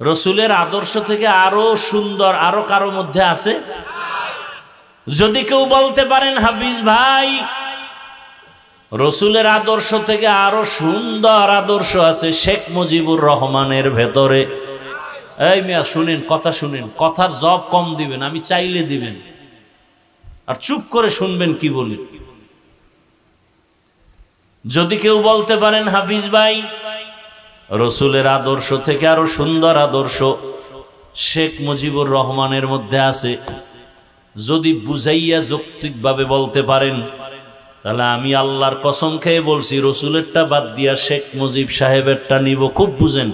রসুলের আদর্শ থেকে আরো সুন্দর আরো কারো মধ্যে আছে? যদি কেউ বলতে পারেন হাফিজ ভাই রসুলের আদর্শ থেকে আরো সুন্দর আদর্শ আছে শেখ মুজিবুর রহমানের ভেতরে, এই মিয়া শুনেন, কথা শুনেন, কথার জব কম দিবেন, আমি চাইলে দিবেন, আর চুপ করে শুনবেন কি বলি। যদি কেউ বলতে পারেন হাফিজ ভাই রসুলের আদর্শ থেকে আরো সুন্দর আদর্শ শেখ মুজিবুর রহমানের মধ্যে আছে, যদি বুঝাইয়া যৌক্তিকভাবে বলতে পারেন তাহলে আমি আল্লাহর কসম খেয়ে বলছি রসুলেরটা বাদ দিয়া শেখ মুজিব সাহেবেরটা নিব। খুব বুঝেন।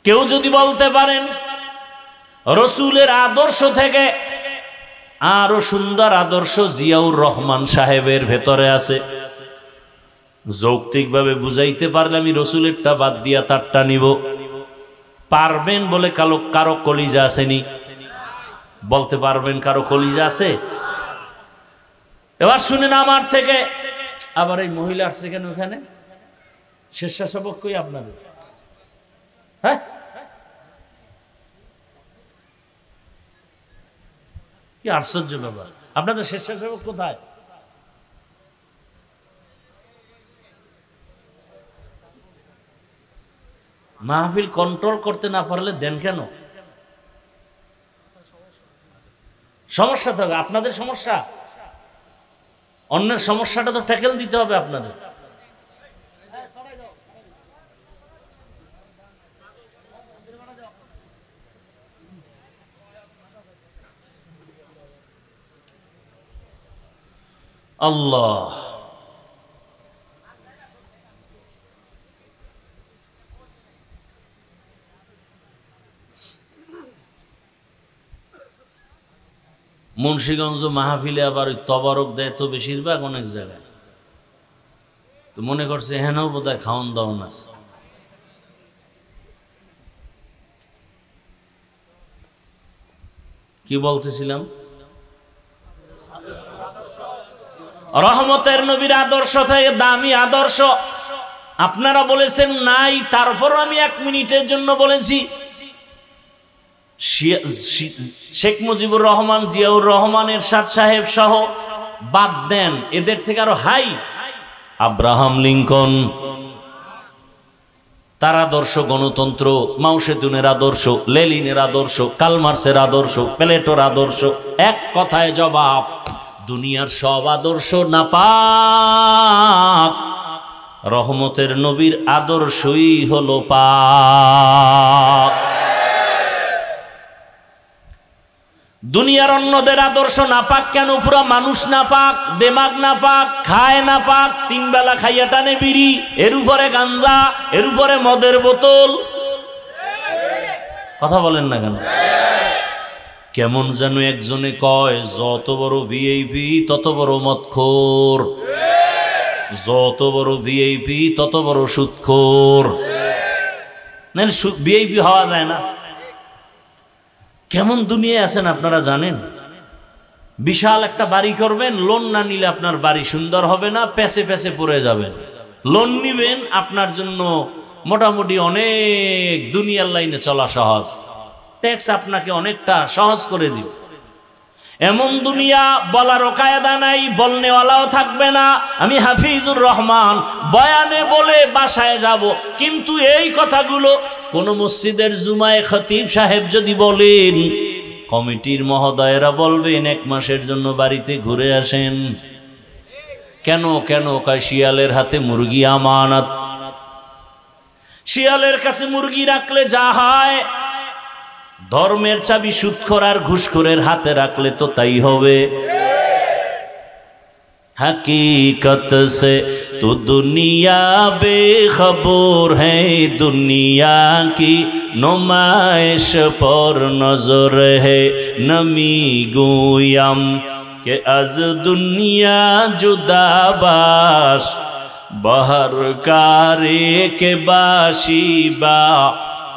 কেউ যদি বলতে পারেন রসুলের আদর্শ থেকে আরো সুন্দর আদর্শ জিয়াউর রহমান সাহেবের ভেতরে আছে, যৌক্তিকভাবে বুঝাইতে পারলে আমি রসুলেরটা বাদ দিয়া তারটা নিব। পারবেন বলে কারো কলিজা আসেনি? বলতে পারবেন কারো কলিজা আছে? এবার শুনেন আমার থেকে। আবার এই মহিলা আসছে কেন ওখানে? স্বেচ্ছাসেবক কই আপনাদের? হ্যাঁ, কি আশ্চর্য ব্যাপার, আপনাদের স্বেচ্ছাসেবক কোথায়? মাহফিল কন্ট্রোল করতে না পারলে দেন কেন? সমস্যা থাকবে, আপনাদের সমস্যা। অন্যের সমস্যাটা তো ট্যাকেল দিতে হবে আপনাদের। আল্লাহ, মুন্সিগঞ্জ মাহফিলে আবার ওই তবারক দেয় তো বেশিরভাগ অনেক জায়গায়, তো মনে করছে হেনও বোধহয় খাওয়ান দাওয়ান আছে। কি বলতেছিলাম? রহমতের নবীর আদর্শ থেকে দামি আদর্শ আপনারা বলেছেন নাই, তারপর আমি 1 মিনিটের জন্য বলেছি শেখ মুজিবুর রহমান, জিয়াউর রহমান, এরশাদ সাহেব সহ বাদ দেন, এদের থেকে আরো হাই আব্রাহাম লিঙ্কন, তার আদর্শ গণতন্ত্র, মাও সেতুনের আদর্শ, লেনিনের আদর্শ, কালমার্সের আদর্শ, প্লেটোর আদর্শ। এক কথায় জবাব, দুনিয়ার সব আদর্শ নাপাক, রহমতের নবীর আদর্শই হলো পাক। দুনিয়ার অন্যদের আদর্শ নাপাক কেন? পুরা মানুষ নাপাক, দেমাগ নাপাক, খায় নাপাক, 3 বেলা খাইয়া টানে বিড়ি, এর উপরে গাঞ্জা, এর উপরে মদের বোতল। কথা বলেন না কেন? কেমন যেন একজনে কয়, যত বড় ভিআইপি তত বড় মদখোর, যত বড় ভিআইপি তত বড় সুদখোর। না, ভিআইপি হওয়া যায় না। কেমন দুনিয়ায় আছেন আপনারা জানেন? বিশাল একটা বাড়ি করবেন, লোন না নিলে আপনার বাড়ি সুন্দর হবে না, পেছে পেছে পড়ে যাবেন। লোন নিবেন, আপনার জন্য মোটামুটি অনেক দুনিয়ার লাইনে চলা সহজ, ট্যাক্স আপনাকে অনেকটা সহজ করে দিবে। এমন দুনিয়া বলারও কায়দা নাই, বলনেওয়ালাও থাকবে না। আমি হাফিজুর রহমান বয়ানে বলে বাসায় যাব, কিন্তু এই কথাগুলো কোন মসজিদের জুমায় খতিব সাহেব যদি বলেন, কমিটির মহোদয়েরা বলবেন 1 মাসের জন্য বাড়িতে ঘুরে আসেন। কেন? কয় শিয়ালের হাতে মুরগি আমানত, শিয়ালের কাছে মুরগি রাখলে যা হয়, ধর্মের চাবি সুদখোর আর ঘুষখোরের হাতে রাখলে তো তাই হবে। हकीकत से तो दुनिया बेखबर है, दुनिया की नुमाइश पर नजर है। नमी गोयम के अज दुनिया जुदा बाश, बहर कारे के बाशी बा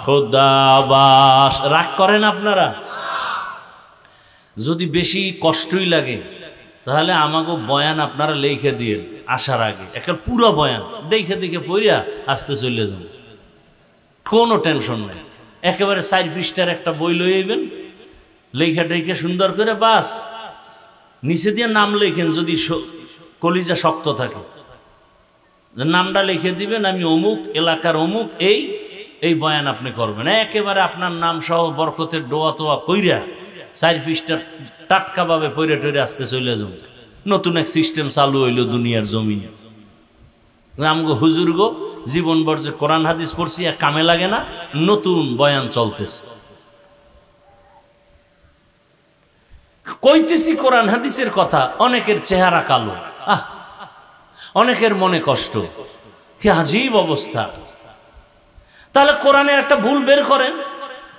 खुदा बाश। রাগ করেন আপনারা? যদি বেশি কষ্টই লাগে তাহলে আমাকে বয়ান আপনারা লিখে দিয়ে আসার আগে একটা পুরো বয়ান দেখে দেখে পড়িয়া আসতে চলে যান, কোনো টেনশন নেই। একেবারে 4 পৃষ্ঠার একটা বই লইবেন, লেখা টেখে সুন্দর করে, বাস নিচে দিয়ে নাম লেখেন, যদি কলিজা শক্ত থাকে নামটা লিখে দিবেন, আমি অমুক এলাকার অমুক, এই বয়ান আপনি করবেন। একেবারে আপনার নাম সহ বরকতের দোয়া তোয়া কইরা 4 পৃষ্ঠা টাটকা ভাবে পড়ে টরে আসতে চলে যান। নতুন এক সিস্টেম চালু হইল দুনিয়ার জমিনে। আমগো হুজুর গো জীবনভর যে কোরআন হাদিস পড়ছি আর কামে লাগে না, নতুন বয়ান চলতেছে। কইতেছি কোরআন হাদিসের কথা, অনেকের চেহারা কালো, অনেকের মনে কষ্ট। কি আজীব অবস্থা। তাহলে কোরআনের একটা ভুল বের করেন,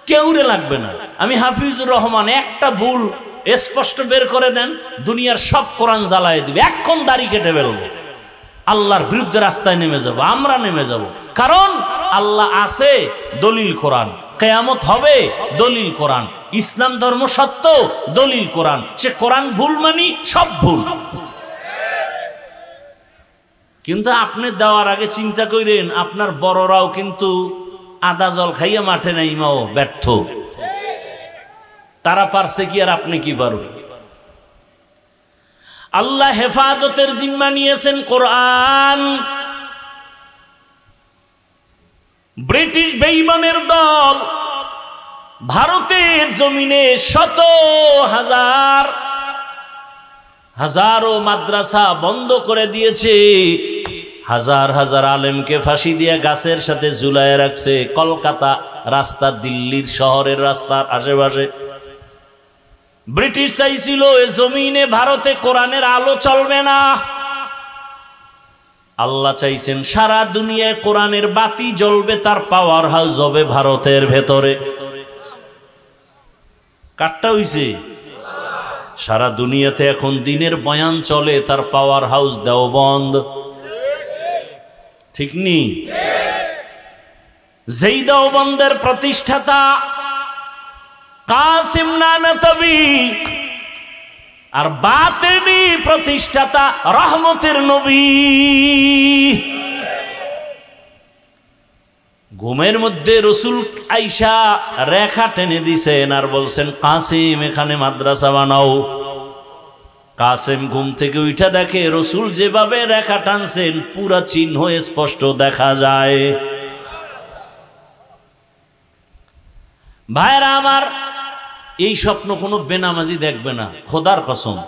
কেউরে লাগবে না। আমি হাফিজুর রহমান, একটা ভুল স্পষ্ট বের করে দেন, দুনিয়ার সব কোরআন জ্বালায় দিবে, এখন দাড়ি কেটে ফেলবো, আল্লাহর বিরুদ্ধে রাস্তায় নেমে যাব, আমরা নেমে যাব। কারণ আল্লাহ আছে, দলিল কোরআন, কিয়ামত হবে, দলিল কোরআন, ইসলাম ধর্ম সত্য, দলিল কোরআন। সে কোরআন ভুল মানি সব ভুল। কিন্তু আপনি দেওয়ার আগে চিন্তা করেন, আপনার বড়রাও কিন্তু আদা জল খাইয়া মাঠে নাইমাও ব্যর্থ। তারা পারছে কি আর আপনি কি পারবেন? আল্লাহ হেফাজতের জিম্মা নিয়েছেন কোরআন। ব্রিটিশ বেঈমানের দল ভারতের জমিনে শত হাজারো মাদ্রাসা বন্ধ করে দিয়েছে, হাজার হাজার আলেমকে ফাঁসি দিয়ে গাছের সাথে ঝুলায় রাখছে। কলকাতা রাস্তা, দিল্লির শহরের রাস্তার আশেপাশে। ব্রিটিশ চাইছিল এ জমিনে ভারতে কোরআনের আলো চলবে না। আল্লাহ চাইছেন সারা দুনিয়ায় কোরআনের বাতি জ্বলবে, তার পাওয়ার হাউস হবে ভারতের ভেতরে। কাটটা হইছে, সারা দুনিয়াতে এখন দিনের বয়ান চলে, তার পাওয়ার হাউস দেওবন্দ। ঠিক নি? যেই দেওবন্দের প্রতিষ্ঠাতা কাসিম নানতবি আর বাতেনি প্রতিষ্ঠাতা রহমতের নবী। ঘুমের মধ্যে রসুল আইসা রেখা টেনে দিছেন আর বলছেন, কাসিম এখানে মাদ্রাসা বানাও। কাসিম ঘুম থেকে উঠা দেখে রসুল যেভাবে রেখা টানছেন পুরা চিহ্ন স্পষ্ট দেখা যায়। ভাইরা আমার, এই স্বপ্ন কোনো বেনামাজি দেখবে না, খোদার কসম।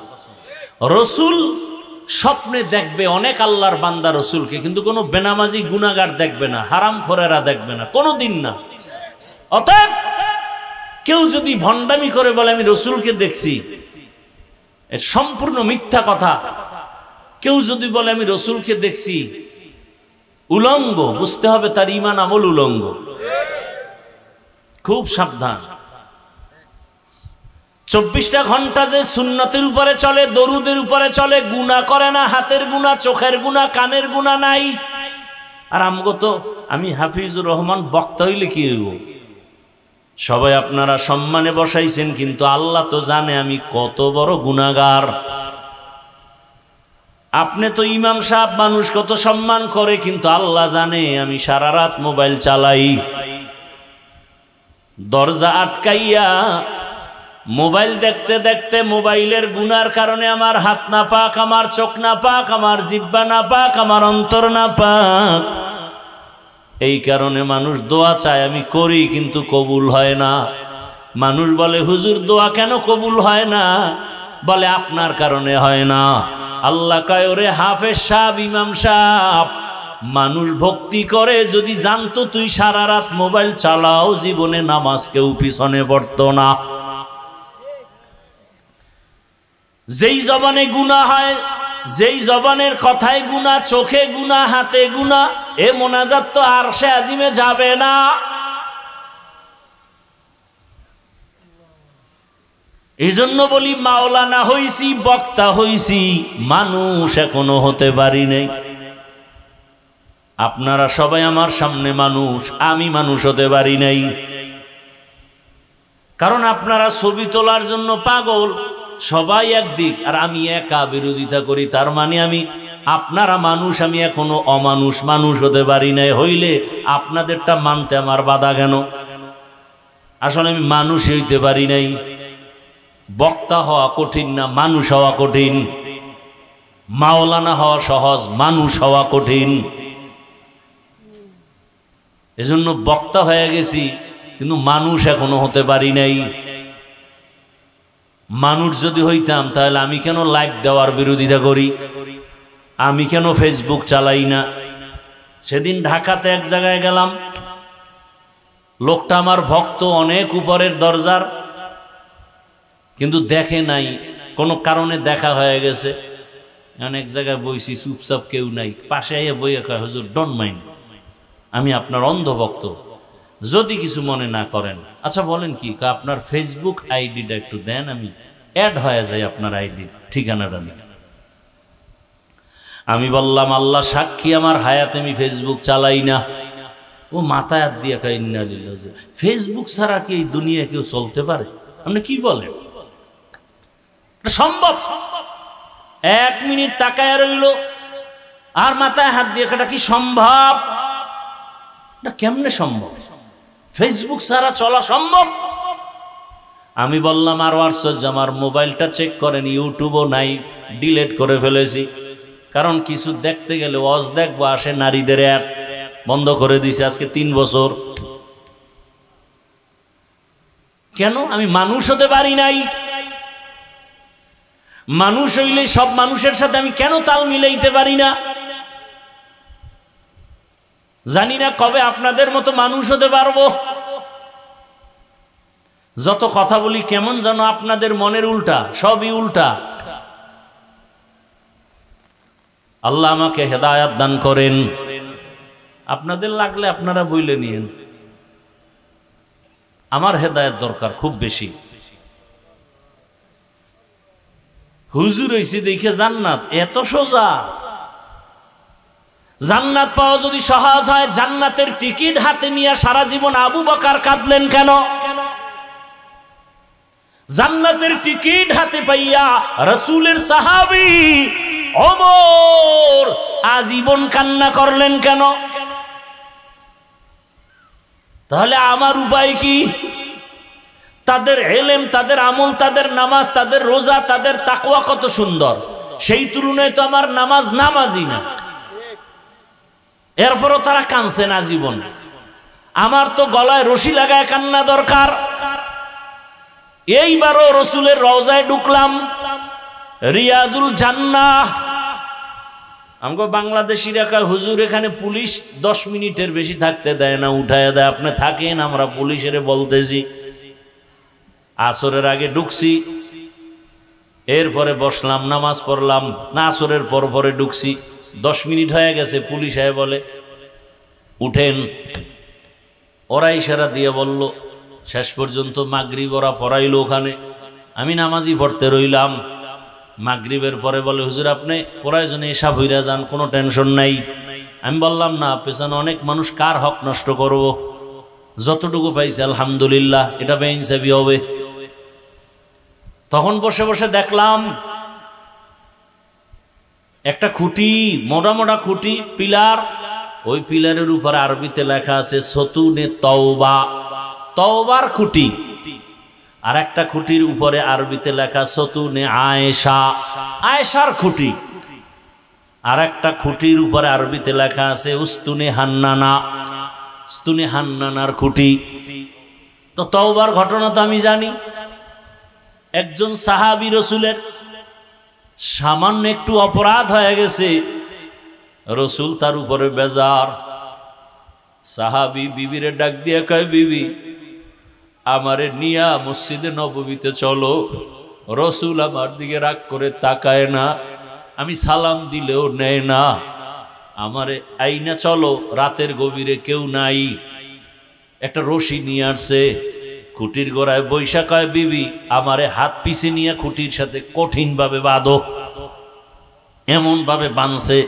রসুল স্বপ্নে দেখবে অনেক আল্লাহর বান্দা রসুলকে, কিন্তু কোনো বেনামাজি গুনাহগার দেখবে না, হারামখোরেরা দেখবে না, কোনোদিন না। অতএব কেউ যদি ভণ্ডামি করে বলে আমি রসুলকে দেখছি, এর সম্পূর্ণ মিথ্যা কথা। কেউ যদি বলে আমি রসুলকে দেখছি, উলঙ্গ, বুঝতে হবে তার ঈমান আমল উলঙ্গ। খুব সাবধান। 24টা ঘন্টা যে সুন্নতের উপরে চলে, দরুদের উপরে চলে, গুনাহ করে না, হাতের গুনাহ, চোখের গুনাহ, কানের গুনাহ নাই। আর আমগো তো, আমি হাফিজুর রহমান বক্তা হইলে কি হইব? সবাই আপনারা সম্মানে বসাইছেন, কিন্তু আল্লাহ তো জানে আমি কত বড় গুনাহগার। আপনি তো ইমাম সাহেব, মানুষ কত সম্মান করে, কিন্তু আল্লাহ জানে আমি সারা রাত মোবাইল চালাই, দরজা আটকাইয়া মোবাইল দেখতে দেখতে, মোবাইলের গুনার কারণে আমার হাত না পাক, আমার চোখ না পাক, আমার জিহ্বা না পাক, আমার অন্তর না পাক। এই কারণে মানুষ দোয়া চায়, আমি করি কিন্তু কবুল হয় না। মানুষ বলে হুজুর দোয়া কেন কবুল হয় না? বলে আপনার কারণে হয় না। আল্লাহ কয় ওরে হাফেজ সাহেব, ইমাম সাহেব, মানুষ ভক্তি করে যদি জানতো তুই সারা রাত মোবাইল চালাও, জীবনে নামাজ কেউ পিছনে পড়তো না। যেই জবানে গুনাহ হয়, যেই জবানের কথায় গুনাহ, চোখে গুনাহ, হাতে গুনাহ, এ মোনাজাত তো আরশে আজিমে যাবে না। এই জন্য বলি মাওলানা হইছি, বক্তা হইছি, মানুষ এখনো হতে পারি নাই। আপনারা সবাই আমার সামনে মানুষ, আমি মানুষ হতে পারি নাই। কারণ আপনারা ছবি তোলার জন্য পাগল, সবাই একদিক, আর আমি একা বিরোধিতা করি। তার মানে আমি, আপনারা মানুষ, আমি এখনো অমানুষ, মানুষ হতে পারি নাই। হইলে আপনাদেরটা মানতে আমার বাধা কেন? আসলে আমি মানুষ হইতে পারি নাই। বক্তা হওয়া কঠিন না, মানুষ হওয়া কঠিন। মাওলানা হওয়া সহজ, মানুষ হওয়া কঠিন। এজন্য বক্তা হয়ে গেছি, কিন্তু মানুষ এখনো হতে পারি নাই। মানুষ যদি হইতাম তাহলে আমি কেন লাইক দেওয়ার বিরোধিতা করি? আমি কেন ফেসবুক চালাই না? সেদিন ঢাকাতে এক জায়গায় গেলাম, লোকটা আমার ভক্ত, অনেক উপরের দরজার। কিন্তু দেখে নাই, কোনো কারণে দেখা হয়ে গেছে। অনেক জায়গায় বইছি, চুপচাপ কেউ নাই, পাশে আইয়া বইয়া কয় হুজুর ডোন্ট মাইন্ড, আমি আপনার অন্ধভক্ত, যদি কিছু মনে না করেন। আচ্ছা বলেন কি, আপনার ফেসবুক আইডিটা একটু দেন, আমি অ্যাড হয়ে যাই আপনার আইডির ঠিকানাটা দিন। আমি বললাম আল্লাহ সাক্ষী, আমার হায়াতে আমি ফেসবুক চালাই না। ও মাথায় হাত দিয়ে কয় ইন্না লিল্লাহি, ফেসবুক ছাড়া কি এই দুনিয়া কেউ চলতে পারে? আপনি কি বলেন? সম্ভব? 1 মিনিট তাকায় রইল আর মাথায় হাত দিয়ে, এটা কি সম্ভব? না, কেমনে সম্ভব? ফেসবুক ছাড়া চলা সম্ভব? আমি বললাম আরো আশ্চর্য, আমার মোবাইলটা চেক করেন, ইউটিউবও নাই, ডিলেট করে ফেলেছি। কারণ কিছু দেখতে গেলে ওয়াজ দেখবো, আসে নারীদের অ্যাড, বন্ধ করে দিয়েছে আজকে 3 বছর। কেন? আমি মানুষ হতে পারি নাই? মানুষ হইলে সব মানুষের সাথে আমি কেন তাল মিলাইতে পারি না? জানি না কবে আপনাদের মতো মানুষ হতে পারবো। যত কথা বলি কেমন যেন আপনাদের মনের উল্টা, সবই উল্টা। আল্লাহ আমাকে হেদায়াত দান করেন। আপনাদের লাগলে আপনারা বইলে নিয়েন, আমার হেদায়াত দরকার খুব বেশি। হুজুর হইছে দেখে জান্নাত এত সোজা? জান্নাত পাওয়া যদি সহজ হয়, জান্নাতের টিকিট হাতে নিয়ে সারা জীবন আবু বকর কাঁদলেন কেন? জান্নাতের টিকিট হাতে পাইয়া রাসূলের সাহাবী ওমর আজীবন কান্না করলেন কেন? তাহলে আমার উপায় কি? তাদের ইলম, তাদের আমল, তাদের নামাজ, তাদের রোজা, তাদের তাকওয়া কত সুন্দর, সেই তুলনায় তো আমার নামাজ নামাজই না। এরপরও তারা কাঁদছেন আজীবন। আমার তো গলায় রশি লাগায় কান্না দরকার। এইবারও রসুলের রওজায় ঢুকলাম, রিয়াজুল জান্নাহ। আমাকে বাংলাদেশিরা কয় হুজুর এখানে পুলিশ 10 মিনিটের বেশি থাকতে দেয় না, উঠায় দেয়, আপনি থাকেন, আমরা পুলিশের বলতেছি। আসরের আগে ঢুকছি, এরপরে বসলাম, নামাজ পড়লাম, না আসরের পরে ঢুকছি, 10 মিনিট হয়ে গেছে, পুলিশ আয় বলে উঠেন। ওরা ইশারা দিয়ে বলল, শেষ পর্যন্ত মাগরিব ওরা পড়াইলো ওখানে, আমি নামাজি পড়তে রইলাম। মাগরিবের পরে বলে হুজুর আপনি প্রয়োজনে এসা ভইরা যান, কোনো টেনশন নাই। আমি বললাম না, পেছনে অনেক মানুষ, কার হক নষ্ট করব? যতটুকু পাইছে আলহামদুলিল্লাহ, এটা বেইনসাফি হবে। তখন বসে বসে দেখলাম একটা খুঁটি, মোটা মোটা খুঁটি, পিলার, ওই পিলারের উপর আরবিতে লেখা আছে সতুনে তওবা, তওবার খুঁটি। আর একটা খুঁটির উপরে আরবিতে লেখা সতুনে আয়েশা, আয়েশার খুঁটি। আর একটা খুঁটির উপরে আরবিতে লেখা আছে উস্তুনে হান্নানা, উস্তুনে হান্নানার খুঁটি। তো তওবার ঘটনা তো আমি জানি। একজন সাহাবী রসুলের সামান্য একটু অপরাধ হয়ে গেছে, রসুল তার উপরে বেজার। সাহাবী বিবিরে ডাক দিয়ে কয়, বিবি আমারে নিয়া মসজিদে নববীতে চলো। রসুল আমার দিকে রাগ করে তাকায় না, আমি সালাম দিলেও নেয় না। আমারে আইনা চলো, রাতের গভীরে কেউ নাই, একটা রশি নিয়ে আসছে, খুঁটির গোড়ায় বৈশা কয়, বিবি আমারে হাত পিছে নিয়ে খুঁটির সাথে কঠিন ভাবে বাঁধো। এমন ভাবে বাঁধছে।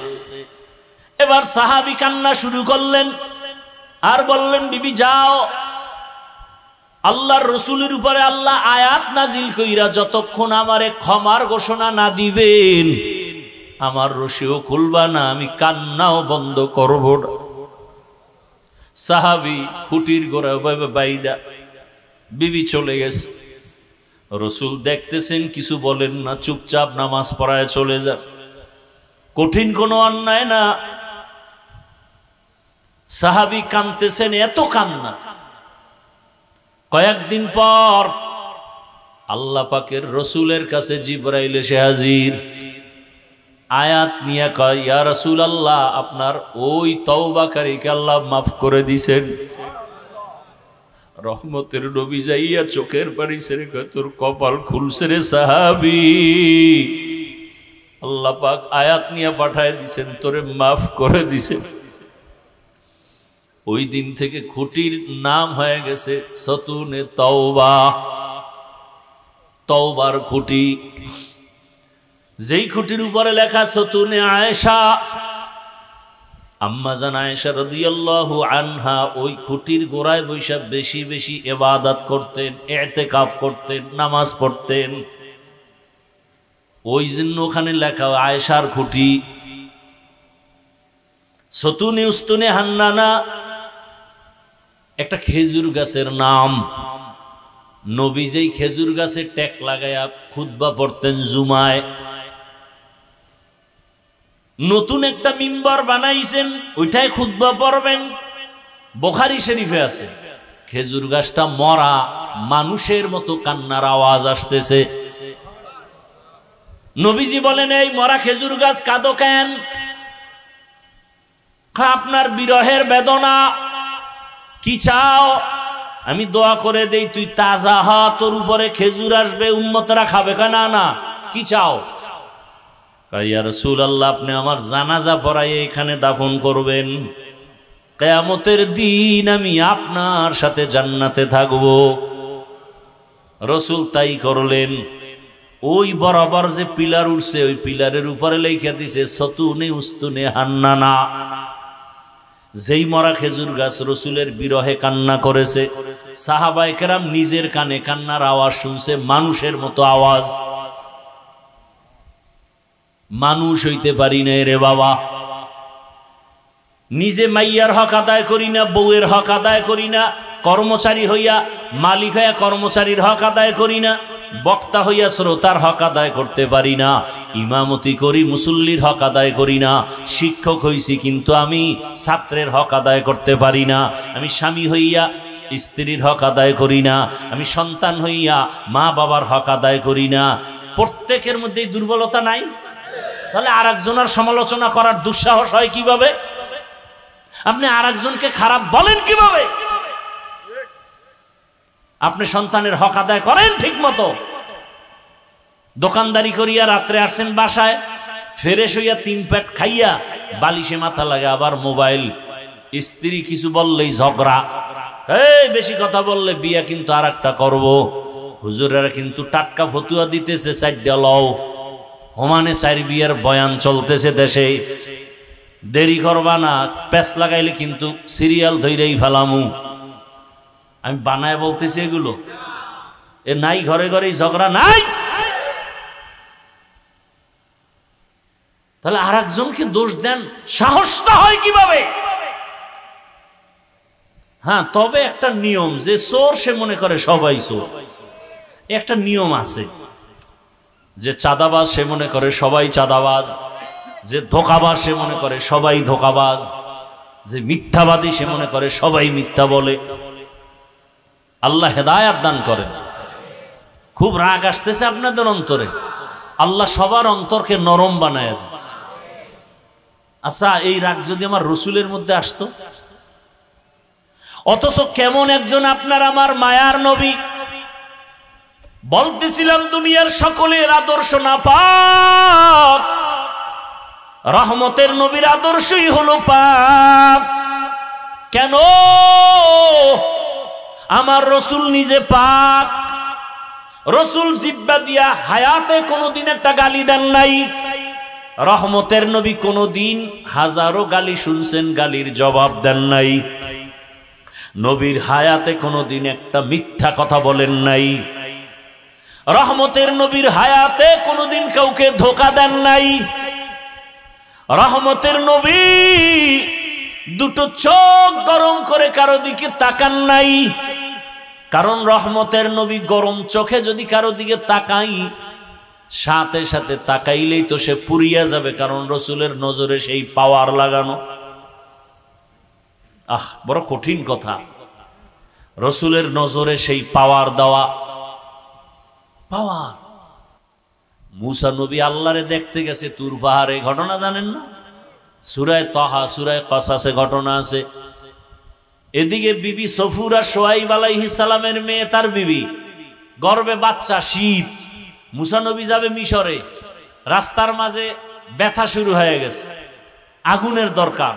এবার সাহাবী কান্না শুরু করলেন আর বললেন, বিবি যাও, আল্লাহর রসুলের উপরে আল্লাহ আয়াত নাজিল কইরা যতক্ষণ আমারে ক্ষমার ঘোষণা না দিবেন, আমার রশিও খুলবা না, আমি কান্নাও বন্ধ করব না। সাহাবী খুঁটির গোড়ায় ভাবে বাইদা, বিবি চলে গেছে। রসুল দেখতেছেন, কিছু বলেন না, চুপচাপ নামাজ পড়ায় চলে যান। কঠিন কোনো অন্যায় না। সাহাবী কাঁদতেছেন, এত কান্না। কয়েকদিন পর আল্লাহ পাকের রসুলের কাছে জিবরাইল এসে হাজির, আয়াত নিয়ে কয়, ইয়া রাসূলুল্লাহ আপনার ওই তওবাকারীকে আল্লাহ মাফ করে দিয়েছেন। রহমতের নবী যাইয়া চোখের পানি ছেড়ে কয় তোর কপাল খুলছে রে সাহাবী, আল্লাহ পাক আয়াত নিয়ে পাঠায় দিছেন, তোরে মাফ করে দিছেন। ওই দিন থেকে খুঁটির নাম হয়ে গেছে সতুনে তওবা, তওবার খুঁটি। যেই খুঁটির উপরে লেখা সতুনে আয়েশা, আম্মা জান আয়েশা রাদিয়াল্লাহু আনহা ওই খুঁটির গোড়ায় বৈশা বেশি বেশি ইবাদত করতেন, ইতিকাফ করতেন, নামাজ পড়তেন। ওই জন্য ওখানে লেখা আয়েশার খুঁটি। সতুনে উস্তুনে হান্নানা একটা খেজুর গাছের নাম। নবী যেই খেজুর গাছে টেক লাগায়া খুতবা পড়তেন জুমায়, নতুন একটা মিম্বার বানাইছেন, ওইটাই খুতবা পড়বেন। বুখারী শরীফে আছে খেজুর গাছটা মরা, মানুষের মতো কান্নার আওয়াজ আসতেছে। নবীজি বলেন, এই মরা খেজুর গাছ কাঁদো কেন? আপনার বিরহের বেদনা। কি চাও? আমি দোয়া করে দেই তুই তাজা হ, তোর উপরে খেজুর আসবে, উম্মতরা খাবে। না না, কি চাও? ইয়া রাসূলুল্লাহ, আপনি আমার জানাজা পড়াইয়ে এখানে দাফন করবেন, কিয়ামতের দিন আমি আপনার সাথে জান্নাতে থাকব। রাসূল তাই করলেন। ওই বরাবর যে পিলার উঠছে, ওই পিলারের উপরে লেখা দিছে সতুনে উস্তুনে হান্নানা। যেই মরা খেজুর গাছ রসুলের বিরহে কান্না করেছে, সাহাবায়ে কেরাম নিজের কানে কান্নার আওয়াজ শুনছে, মানুষের মতো আওয়াজ। মানুষ হইতে পারি না রে বাবা, নিজে মাইয়ার হক আদায় করি না, বউয়ের হক আদায় করি না, কর্মচারী হইয়া মালিক হইয়া কর্মচারীর হক আদায় করি না, বক্তা হইয়া শ্রোতার হক আদায় করতে পারি না, ইমামতি করি মুসল্লির হক আদায় করি না, শিক্ষক হইছি কিন্তু আমি ছাত্রের হক আদায় করতে পারি না, আমি স্বামী হইয়া স্ত্রীর হক আদায় করি না, আমি সন্তান হইয়া মা বাবার হক আদায় করি না। প্রত্যেকের মধ্যে দুর্বলতা নাই? তাহলে আর একজনের সমালোচনা করার দুঃসাহস হয় কিভাবে? আপনি আর একজনকে খারাপ বলেন কিভাবে? আপনি সন্তানের হক আদায় করেন ঠিক মতো। দোকানদারি করিয়া রাত্রে আসছেন বাসায়, ফ্রেশ হইয়া 3 প্যাট খাইয়া বালিশে মাথা লাগে আবার মোবাইল। স্ত্রী কিছু বললেই ঝগড়া, এই বেশি কথা বললে বিয়া কিন্তু আর একটা করবো। হুজুরেরা কিন্তু টাটকা ফতুয়া দিতেছে, 4টা লও, হোমানে 4 বিয়ের বয়ান চলতেছে দেশে। দেরি করবা না, প্যাচ লাগাইলে কিন্তু সিরিয়াল ধইরেই ফেলামু। আমি বানায় বলতেছি এগুলো, এ নাই ঘরে ঘরেই ঝগড়া নাই। তাহলে আর একজনকে দোষ দেন, সাহসটা হয় কিভাবে? হ্যাঁ, তবে একটা নিয়ম, যে চোর সে মনে করে সবাই চোর, একটা নিয়ম আছে। যে চাঁদাবাজ সে মনে করে সবাই চাঁদাবাজ, যে ধোঁকাবাজ সে মনে করে সবাই ধোঁকাবাজ, যে মিথ্যাবাদী সে মনে করে সবাই মিথ্যা বলে। আল্লাহ হেদায়াত দান করেন। খুব রাগ আসতেছে আপনাদের অন্তরে, আল্লাহ সবার অন্তরকে নরম বানায় দেন। আচ্ছা, এই রাগ যদি আমার রসুলের মধ্যে আসতো, অথচ কেমন একজন আপনার আমার মায়ার নবী। বলতেছিলাম দুনিয়ার সকলের আদর্শ না পাক, রহমতের নবীর আদর্শই হলো পাক। কেন? আমার রসুল নিজে পাক। রসুল জিব্বা দিয়া হায়াতে কোনোদিন একটা গালি দেন নাই। রহমতের নবী কোনোদিন হাজারো গালি শুনছেন, গালির জবাব দেন নাই। নবীর হায়াতে কোনোদিন একটা মিথ্যা কথা বলেন নাই। রহমতের নবীর হায়াতে কোনোদিন কাউকে ধোঁকা দেন নাই। রহমতের নবী দুটো চোখ গরম করে কারো দিকে তাকান নাই। কারণ রহমতের নবী গরম চোখে যদি কারো দিকে তাকাই, সাথে সাথে তাকাইলেই তো সে পুড়িয়া যাবে, কারণ রসুলের নজরে সেই পাওয়ার লাগানো। বড় কঠিন কথা, রসুলের নজরে সেই পাওয়ার দেওয়া। পাওয়ার। মুসা নবী আল্লাহরে দেখতে গেছে তুর পাহাড়ে, ঘটনা জানেন না? সূরা তাহা, সূরা কাসাসে ঘটনা আছে। এদিকে বিবি সফুরা সোয়াইব আলাইহিস সালামের মেয়ে, তার বিবি গর্ভে বাচ্চা, শীত, মুসা নবী যাবে মিশরে, রাস্তার মাঝে ব্যথা শুরু হয়ে গেছে, আগুনের দরকার।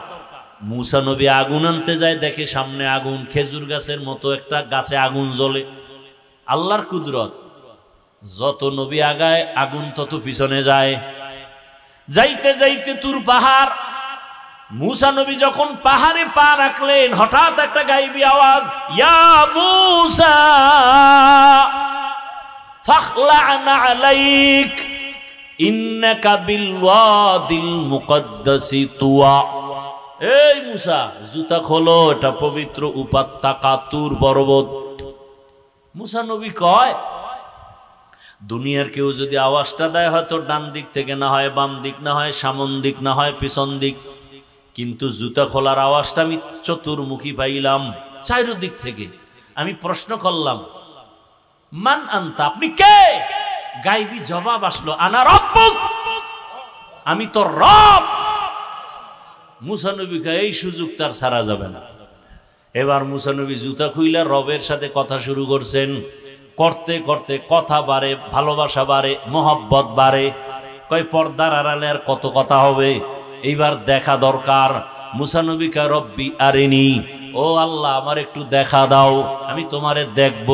মুসা নবী আগুন আনতে যায়, দেখে সামনে আগুন, খেজুর গাছের মতো একটা গাছে আগুন জ্বলে। আল্লাহর কুদরত, যত নবী আগায় আগুন তত পিছনে যায়। যাইতে যাইতে তুর পাহাড়, মুসা নবী যখন পাহাড়ে পা রাখলেন, হঠাৎ একটা গাইবি আওয়াজ, ইয়া মুসা ফাখলা'না আলাইক ইন্নাকা বিল ওয়াদিল মুকদ্দাসি তুয়া। এই মুসা, জুতা খোলো, এটা পবিত্র উপত্যকা তুর পর্বত। মুসা নবী কয়, দুনিয়ার কেউ যদি আওয়াজটা দেয়, হয়তো ডান দিক থেকে, না হয় বাম দিক, না হয় সামন দিক, না হয় পিছন দিক, কিন্তু জুতা খোলার আওয়াজটা আমি চতুর্মুখী পাইলাম, চারিদিক থেকে। আমি প্রশ্ন করলাম, মান আনতা, আপনি কে? গাইবি জবাব আসলো, আনা রব্বুক, আমি তোর রব। মুসা নবী কয়, এই সুযোগ তার ছাড়া যাবে না। এবার মুসা নবী জুতা খুইলা রবের সাথে কথা শুরু করছেন। করতে করতে কথা বাড়ে, ভালোবাসা বাড়ে, মোহব্বত বাড়ে। কয় পর্দার আড়ালে আর কত কথা হবে, এইবার দেখা দরকার। মুসা নবী কয়, রব্বি আরিনি, ও আল্লাহ আমার একটু দেখা দাও, আমি তোমারে দেখব।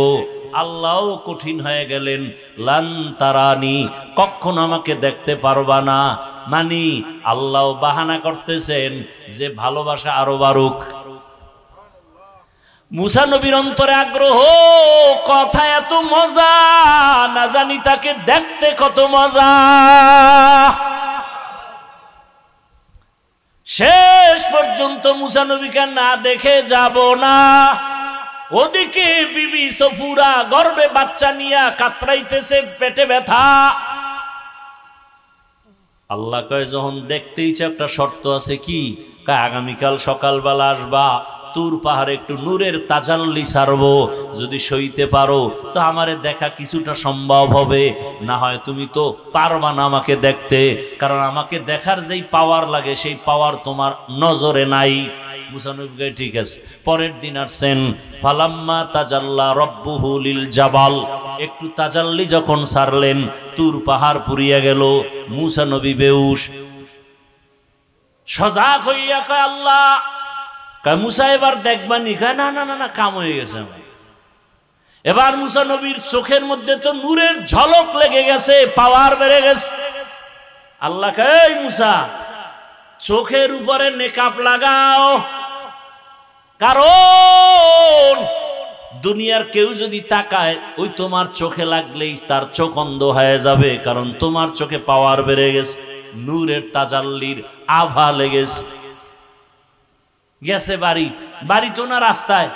আল্লাহও কঠিন হয়ে গেলেন, লান তারানি, কখনো আমাকে দেখতে পারবা না। মানি আল্লাহ বাহানা করতেছেন যে ভালোবাসা আরো বাড়ুক। মুসা নবীর অন্তরে আগ্রহ, কথা এত মজা, না জানি তাকে দেখতে কত মজা। শেষ পর্যন্ত মুসা নবীকে না দেখে যাব না। ওদিকে বিবি সফুরা গর্ভে বাচ্চা নিয়া কাতরাইতেছে, পেটে ব্যথা। আল্লাহ কয়, যখন দেখতে ইচ্ছে, একটা শর্ত আছে। কি? আগামীকাল সকালবেলা আসবা, তুর পাহাড়ে একটু নূরের তাজাল্লি ছাড়বো, যদি সইতে পারো তো আমারে দেখা কিছুটা সম্ভব হবে, না হয় তুমি তো পারবা না আমাকে দেখতে, কারণ আমাকে দেখার যেই পাওয়ার লাগে সেই পাওয়ার তোমার নজরে নাই। মুসা নবী কয়, ঠিক আছে। পরের দিন আসছেন, ফালাম্মা তাজাল্লা রব্বুহু লিল জাবাল, একটু তাজাল্লি যখন ছাড়লেন, তুর পাহাড় পুড়িয়া গেল। মুসা নবী বেহুশ, সজাগ হইয়া কয়, আল্লাহ। কয়, মুসা এবার দেখবানি? কয়, না না না না, কাম হয়ে গেছে আমার। এবার মুসা নবীর চোখের মধ্যে তো নূরের ঝলক লেগে গেছে, পাওয়ার বেড়ে গেছে। আল্লাহ কয়, এই মুসা, চোখের উপরে নেকাব লাগাও, কারণ দুনিয়ার কেউ যদি তাকায়, ওই তোমার চোখে লাগলেই তার চোখ অন্ধ হয়ে যাবে, কারণ তোমার চোখে পাওয়ার বেড়ে গেছে, নূরের তাজাল্লির আভা লেগেছে। গেছে বাড়ি, বাড়ি তো না রাস্তায়।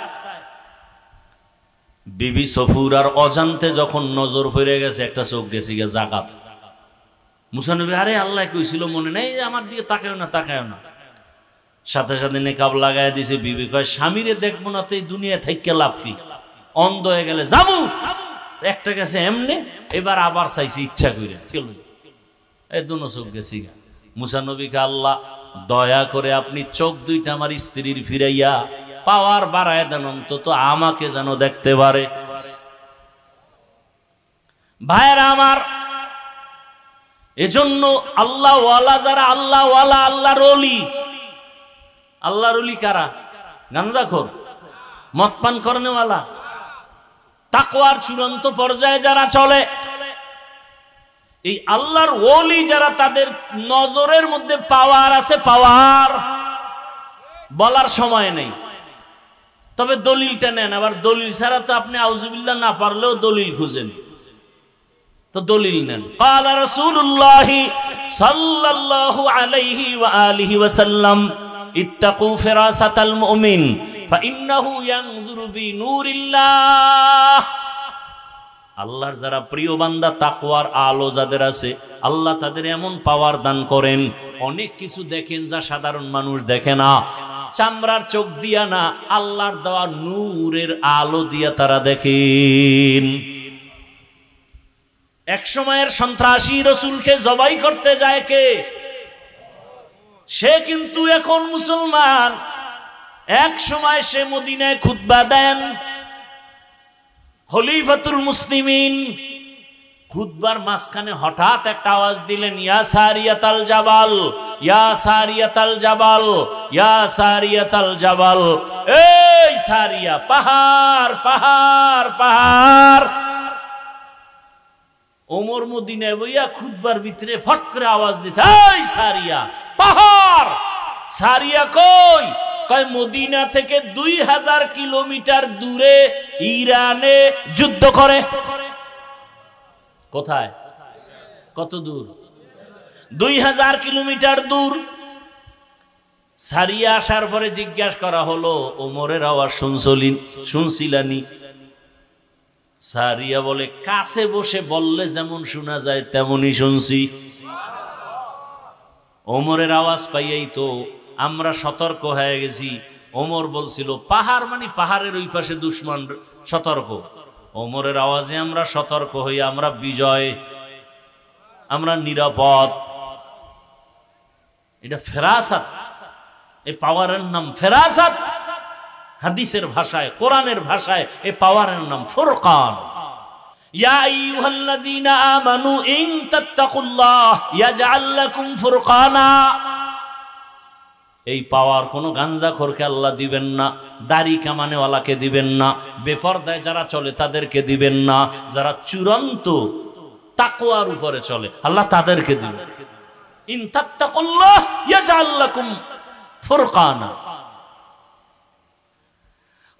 বিবি সফুরার অজান্তে যখন নজর পড়ে গেছে, একটা চোখ গেছে গিয়ে জাকাত। মুসা নবী, আরে আল্লাহ কইছিল মনে নেই, আমার দিকে তাকায় না, তাকায় না। সাথে সাথে নেকাব লাগাই দিছে। বিবি কয়, স্বামীরে দেখবো না তো এই দুনিয়া থেকে লাভ কি? অন্ধ হয়ে গেলে যাবো। একটা গেছে এমনি, এবার আবার চাইছে ইচ্ছা করে, এই দুনো চোখ গেছি। মুসা নবীকে, আল্লাহ দয়া করে আপনি চোখ দুইটা আমার স্ত্রীর ফিরাইয়া পাওয়ার বাড়ায় দেন, অন্তত আমাকে যেন দেখতে পারে। ভাইরা আমার, এজন্য আল্লাহ ওয়ালা যারা, আল্লাহ ওয়ালা, আল্লাহর ওলি। আল্লাহর ওলি কারা? গাঞ্জাখোর, মদ পান করেনেওয়ালা, তাকওয়ার চূড়ান্ত পর্যায়ে যারা চলে, এই আল্লাহর ওলি যারা, তাদের নজরের মধ্যে পাওয়ার আছে। পাওয়ার বলার সময় নেই, তবে দলিলটা নেন। আবার দলিল ছাড়া তো আপনি আউযুবিল্লাহ না পারলেও দলিল খুঁজেন, তো দলিল নেন। ক্বালা রাসূলুল্লাহি সাল্লাল্লাহু আলাইহি ওয়া আলিহি ওয়া সাল্লাম, ইত্তাকু ফিরাসাতাল মুমিন ফাইন্নাহু ইয়ানজুরু বিনূরিল্লাহ। আল্লাহর যারা প্রিয় বান্দা, তাকওয়ার আলো যাদের আছে, আল্লাহ তাদের এমন পাওয়ার দান করেন, অনেক কিছু দেখেন যা সাধারণ মানুষ দেখে না। চামড়ার চোখ দিয়া না, আল্লাহর দেওয়া নূরের আলো দিয়া তারা দেখেন। এক সময়ের সন্ত্রাসী রাসূলকে জবাই করতে যায় কে? সে কিন্তু এখন মুসলমান। এক সময় সে মদিনায় খুতবা দেন, খলিফাতুল মুসলিমিন। খুতবার মাঝখানে হঠাৎ একটা আওয়াজ দিলেন, ইয়া সারিয়াতাল জাবাল, ইয়া সারিয়াতাল জাবাল, ইয়া সারিয়াতাল জাবাল। এই সারিয়া, পাহাড় পাহাড় পাহাড়। ওমর মদিনায় বইয়া খুতবার ভিতরে ফট করে আওয়াজ দিছে, এই সারিয়া, পাহাড়। সারিয়া কই? কয় মদিনা থেকে 2000 কিলোমিটার দূরে ইরানে যুদ্ধ করে। কোথায়? কত দূর? 2000 কিলোমিটার দূর। সারিয়া আসার পরে জিজ্ঞাসা করা হলো, ওমরের আওয়াজ শুনছিলানি? সারিয়া বলে, কাছে বসে বললে যেমন শোনা যায় তেমনই শুনছি। ওমরের আওয়াজ পাইয়াই তো আমরা সতর্ক হয়ে গেছি। ওমর বলছিল পাহাড় মানে পাহাড়ের ওই পাশে দুশমন, সতর্ক। ওমরের আওয়াজে আমরা সতর্ক হই, আমরা বিজয়, আমরা নিরাপদ। এটা ফেরাসাত, এই পাওয়ারের নাম ফেরাসাত। হাদিসের ভাষায়, কোরআনের ভাষায় এই পাওয়ারের নাম ফুরকান। ইয়া আইয়ুহাল্লাযীনা আমানু ইন তাত্তাকুল্লাহ ইয়াজআল লাকুম ফুরকানা। এই পাওয়ার কোন গাঞ্জাখোরকে আল্লাহ দিবেন না, দাড়ি কামানেওয়ালাকে দিবেন না, বেপরদায় যারা চলে তাদেরকে দিবেন না, যারা চূড়ান্ত তাকওয়ার উপরে চলে আল্লাহ তাদেরকে দিবেন। ইন তাত্তাকুল্লাহ ইয়াজআল লাকুম ফুরকানা।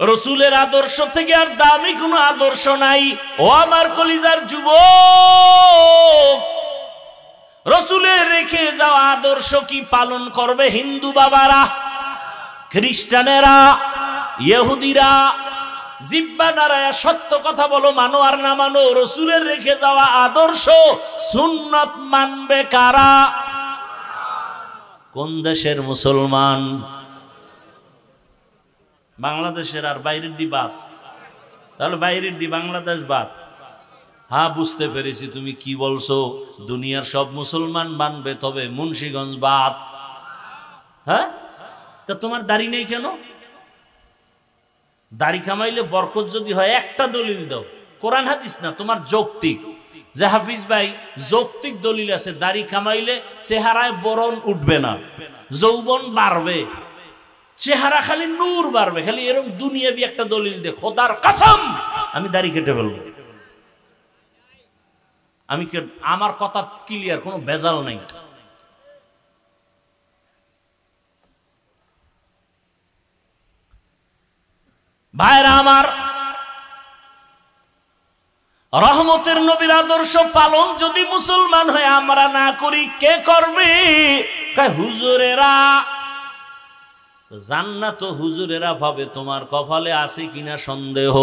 রসুলের আদর্শ থেকে আর দামি কোনো আদর্শ নাই। ও আমার কলিজার যুবক, রসুলের রেখে যাওয়া আদর্শ কি পালন করবে হিন্দু বাবারা, খ্রিস্টানেরা, ইহুদিরা? জিব্বা নাড়ায়া সত্য কথা বলো, মানো আর না মানো, রসুলের রেখে যাওয়া আদর্শ সুন্নত মানবে কারা? কোন দেশের মুসলমান? বাংলাদেশের। আর বাইরের দি বাদ? তাহলে বাইরের দি বাংলাদেশ বাদ। হ্যাঁ, বুঝতে পেরেছি তুমি কি বলছো। দুনিয়ার সব মুসলমান মানবে, তবে মুন্সিগঞ্জ বাদ। হ্যাঁ, তা তোমার দাড়ি নেই কেন? দাড়ি কামাইলে বরকত যদি হয় একটা দলিল দাও, কোরআন হাদিস না, তোমার যৌক্তিক। যে হাফিজ ভাই যৌক্তিক দলিল আছে, দাড়ি কামাইলে চেহারায় বরণ উঠবে না, যৌবন বাড়বে, চেহারা খালি নূর বাড়বে, খালি এরকম দুনিয়াবি একটা দলিল দে, খোদার কসম আমি দাড়ি কেটে ফেলবো। আমি আমার কথা ক্লিয়ার, কোনো ভেজাল নাই। ভাইরা আমার, রহমতের নবীর আদর্শ পালন যদি মুসলমান হয়ে আমরা না করি, কে করবে? হুজুরেরা। জান্নাত হুজুরেরা পাবে, তোমার কপালে আছে কিনা সন্দেহ।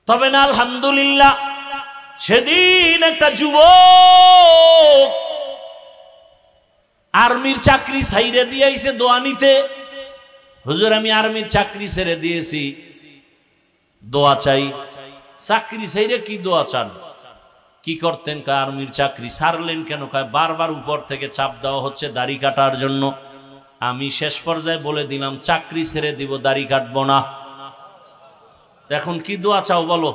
তবে না আলহামদুলিল্লাহ, সেদিন একটা যুবক আর্মির চাকরি ছাইরে দিয়েছে দোয়া নিতে। হুজুর আমি আর্মির চাকরি ছেড়ে দিয়েছি, দোয়া চাই। চাকরি ছাইরে কি দোয়া চান? কি করতেন? আর্মির চাকরি ছাড়লেন কেন? বারবার উপর থেকে চাপ দেওয়া হচ্ছে দাড়ি কাটার জন্য। আমি শেষ পর্যায়ে বলে দিলাম চাকরি ছেড়ে দিব, দাড়ি কাটবো না। এখন কি দোয়া চাও বলো?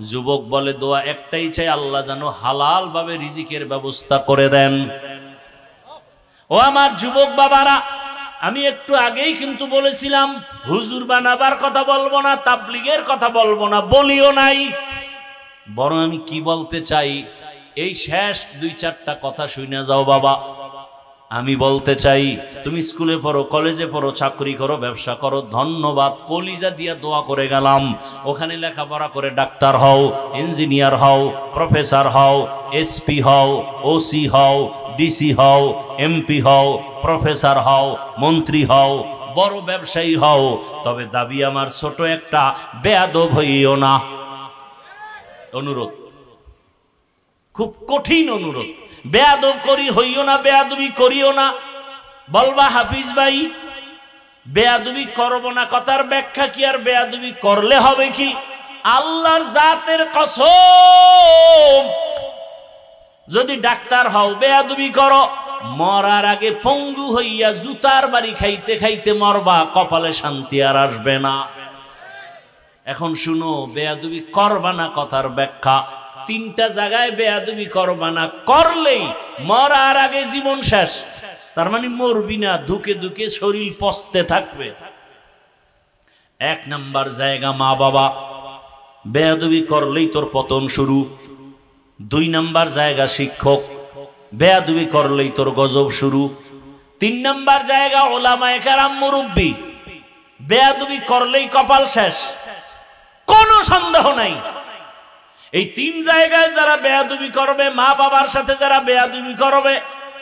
যুবক বলে দোয়া একটাই চাই, আল্লাহ যেন হালাল ভাবে রিজিকের ব্যবস্থা করে দেন। ও আমার যুবক বাবারা, আমি একটু আগেই কিন্তু বলেছিলাম হুজুর বানাবার কথা বলবো না, তাবলীগের কথা বলবো না, বলিও নাই। বরং আমি কি বলতে চাই, এই শেষ 2-4টা কথা শুনে যাও বাবা। আমি বলতে চাই, তুমি স্কুলে পড়ো, কলেজে পড়ো, চাকরি করো, ব্যবসা করো, ধন্যবাদ, কলিজা দিয়া দোয়া করে গেলাম। ওখানে লেখাপড়া করে ডাক্তার হও, ইঞ্জিনিয়ার হও, প্রফেসর হও, এসপি হও, ওসি হও, ডিসি হও, এমপি হও, প্রফেসর হও, মন্ত্রী হও, বড় ব্যবসায়ী হও, তবে দাবি আমার ছোট একটা, বেয়াদব হইও না। অনুরোধ, খুব কঠিন অনুরোধ। বেয়াদব করি হইও না, বেয়াদবি করিও না। বলবা হাফিজ ভাই বেয়াদবি করব না, কথার ব্যাখ্যা কি? আর বেয়াদবি করলে হবে কি? আল্লাহর জাতের কসম, যদি ডাক্তার হও বেয়াদবি করো, মরার আগে পঙ্গু হইয়া জুতার বাড়ি খাইতে খাইতে মরবা, কপালে শান্তি আর আসবে না। এখন শুনো, বেয়াদবি করবা না কথার ব্যাখ্যা। তিনটা জায়গায় বেয়াদবি করবা না, করলেই মরার আগে জীবন শেষ। তার মানে মরবি না, ধুকে ধুকে শরীর পচতে থাকবে। এক নাম্বার জায়গা মা বাবা, বেয়াদবি করলেই তোর পতন শুরু। দুই নাম্বার জায়গা শিক্ষক, বেয়াদবি করলেই তোর গজব শুরু। তিন নাম্বার জায়গা ওলামায়ে কেরাম মুরব্বি, বেয়াদবি করলেই কপাল শেষ, কোনো সন্দেহ নাই। এই তিন জায়গায় যারা বেয়াদবি করবে, মা বাবার সাথে যারা বেয়াদবি করবে,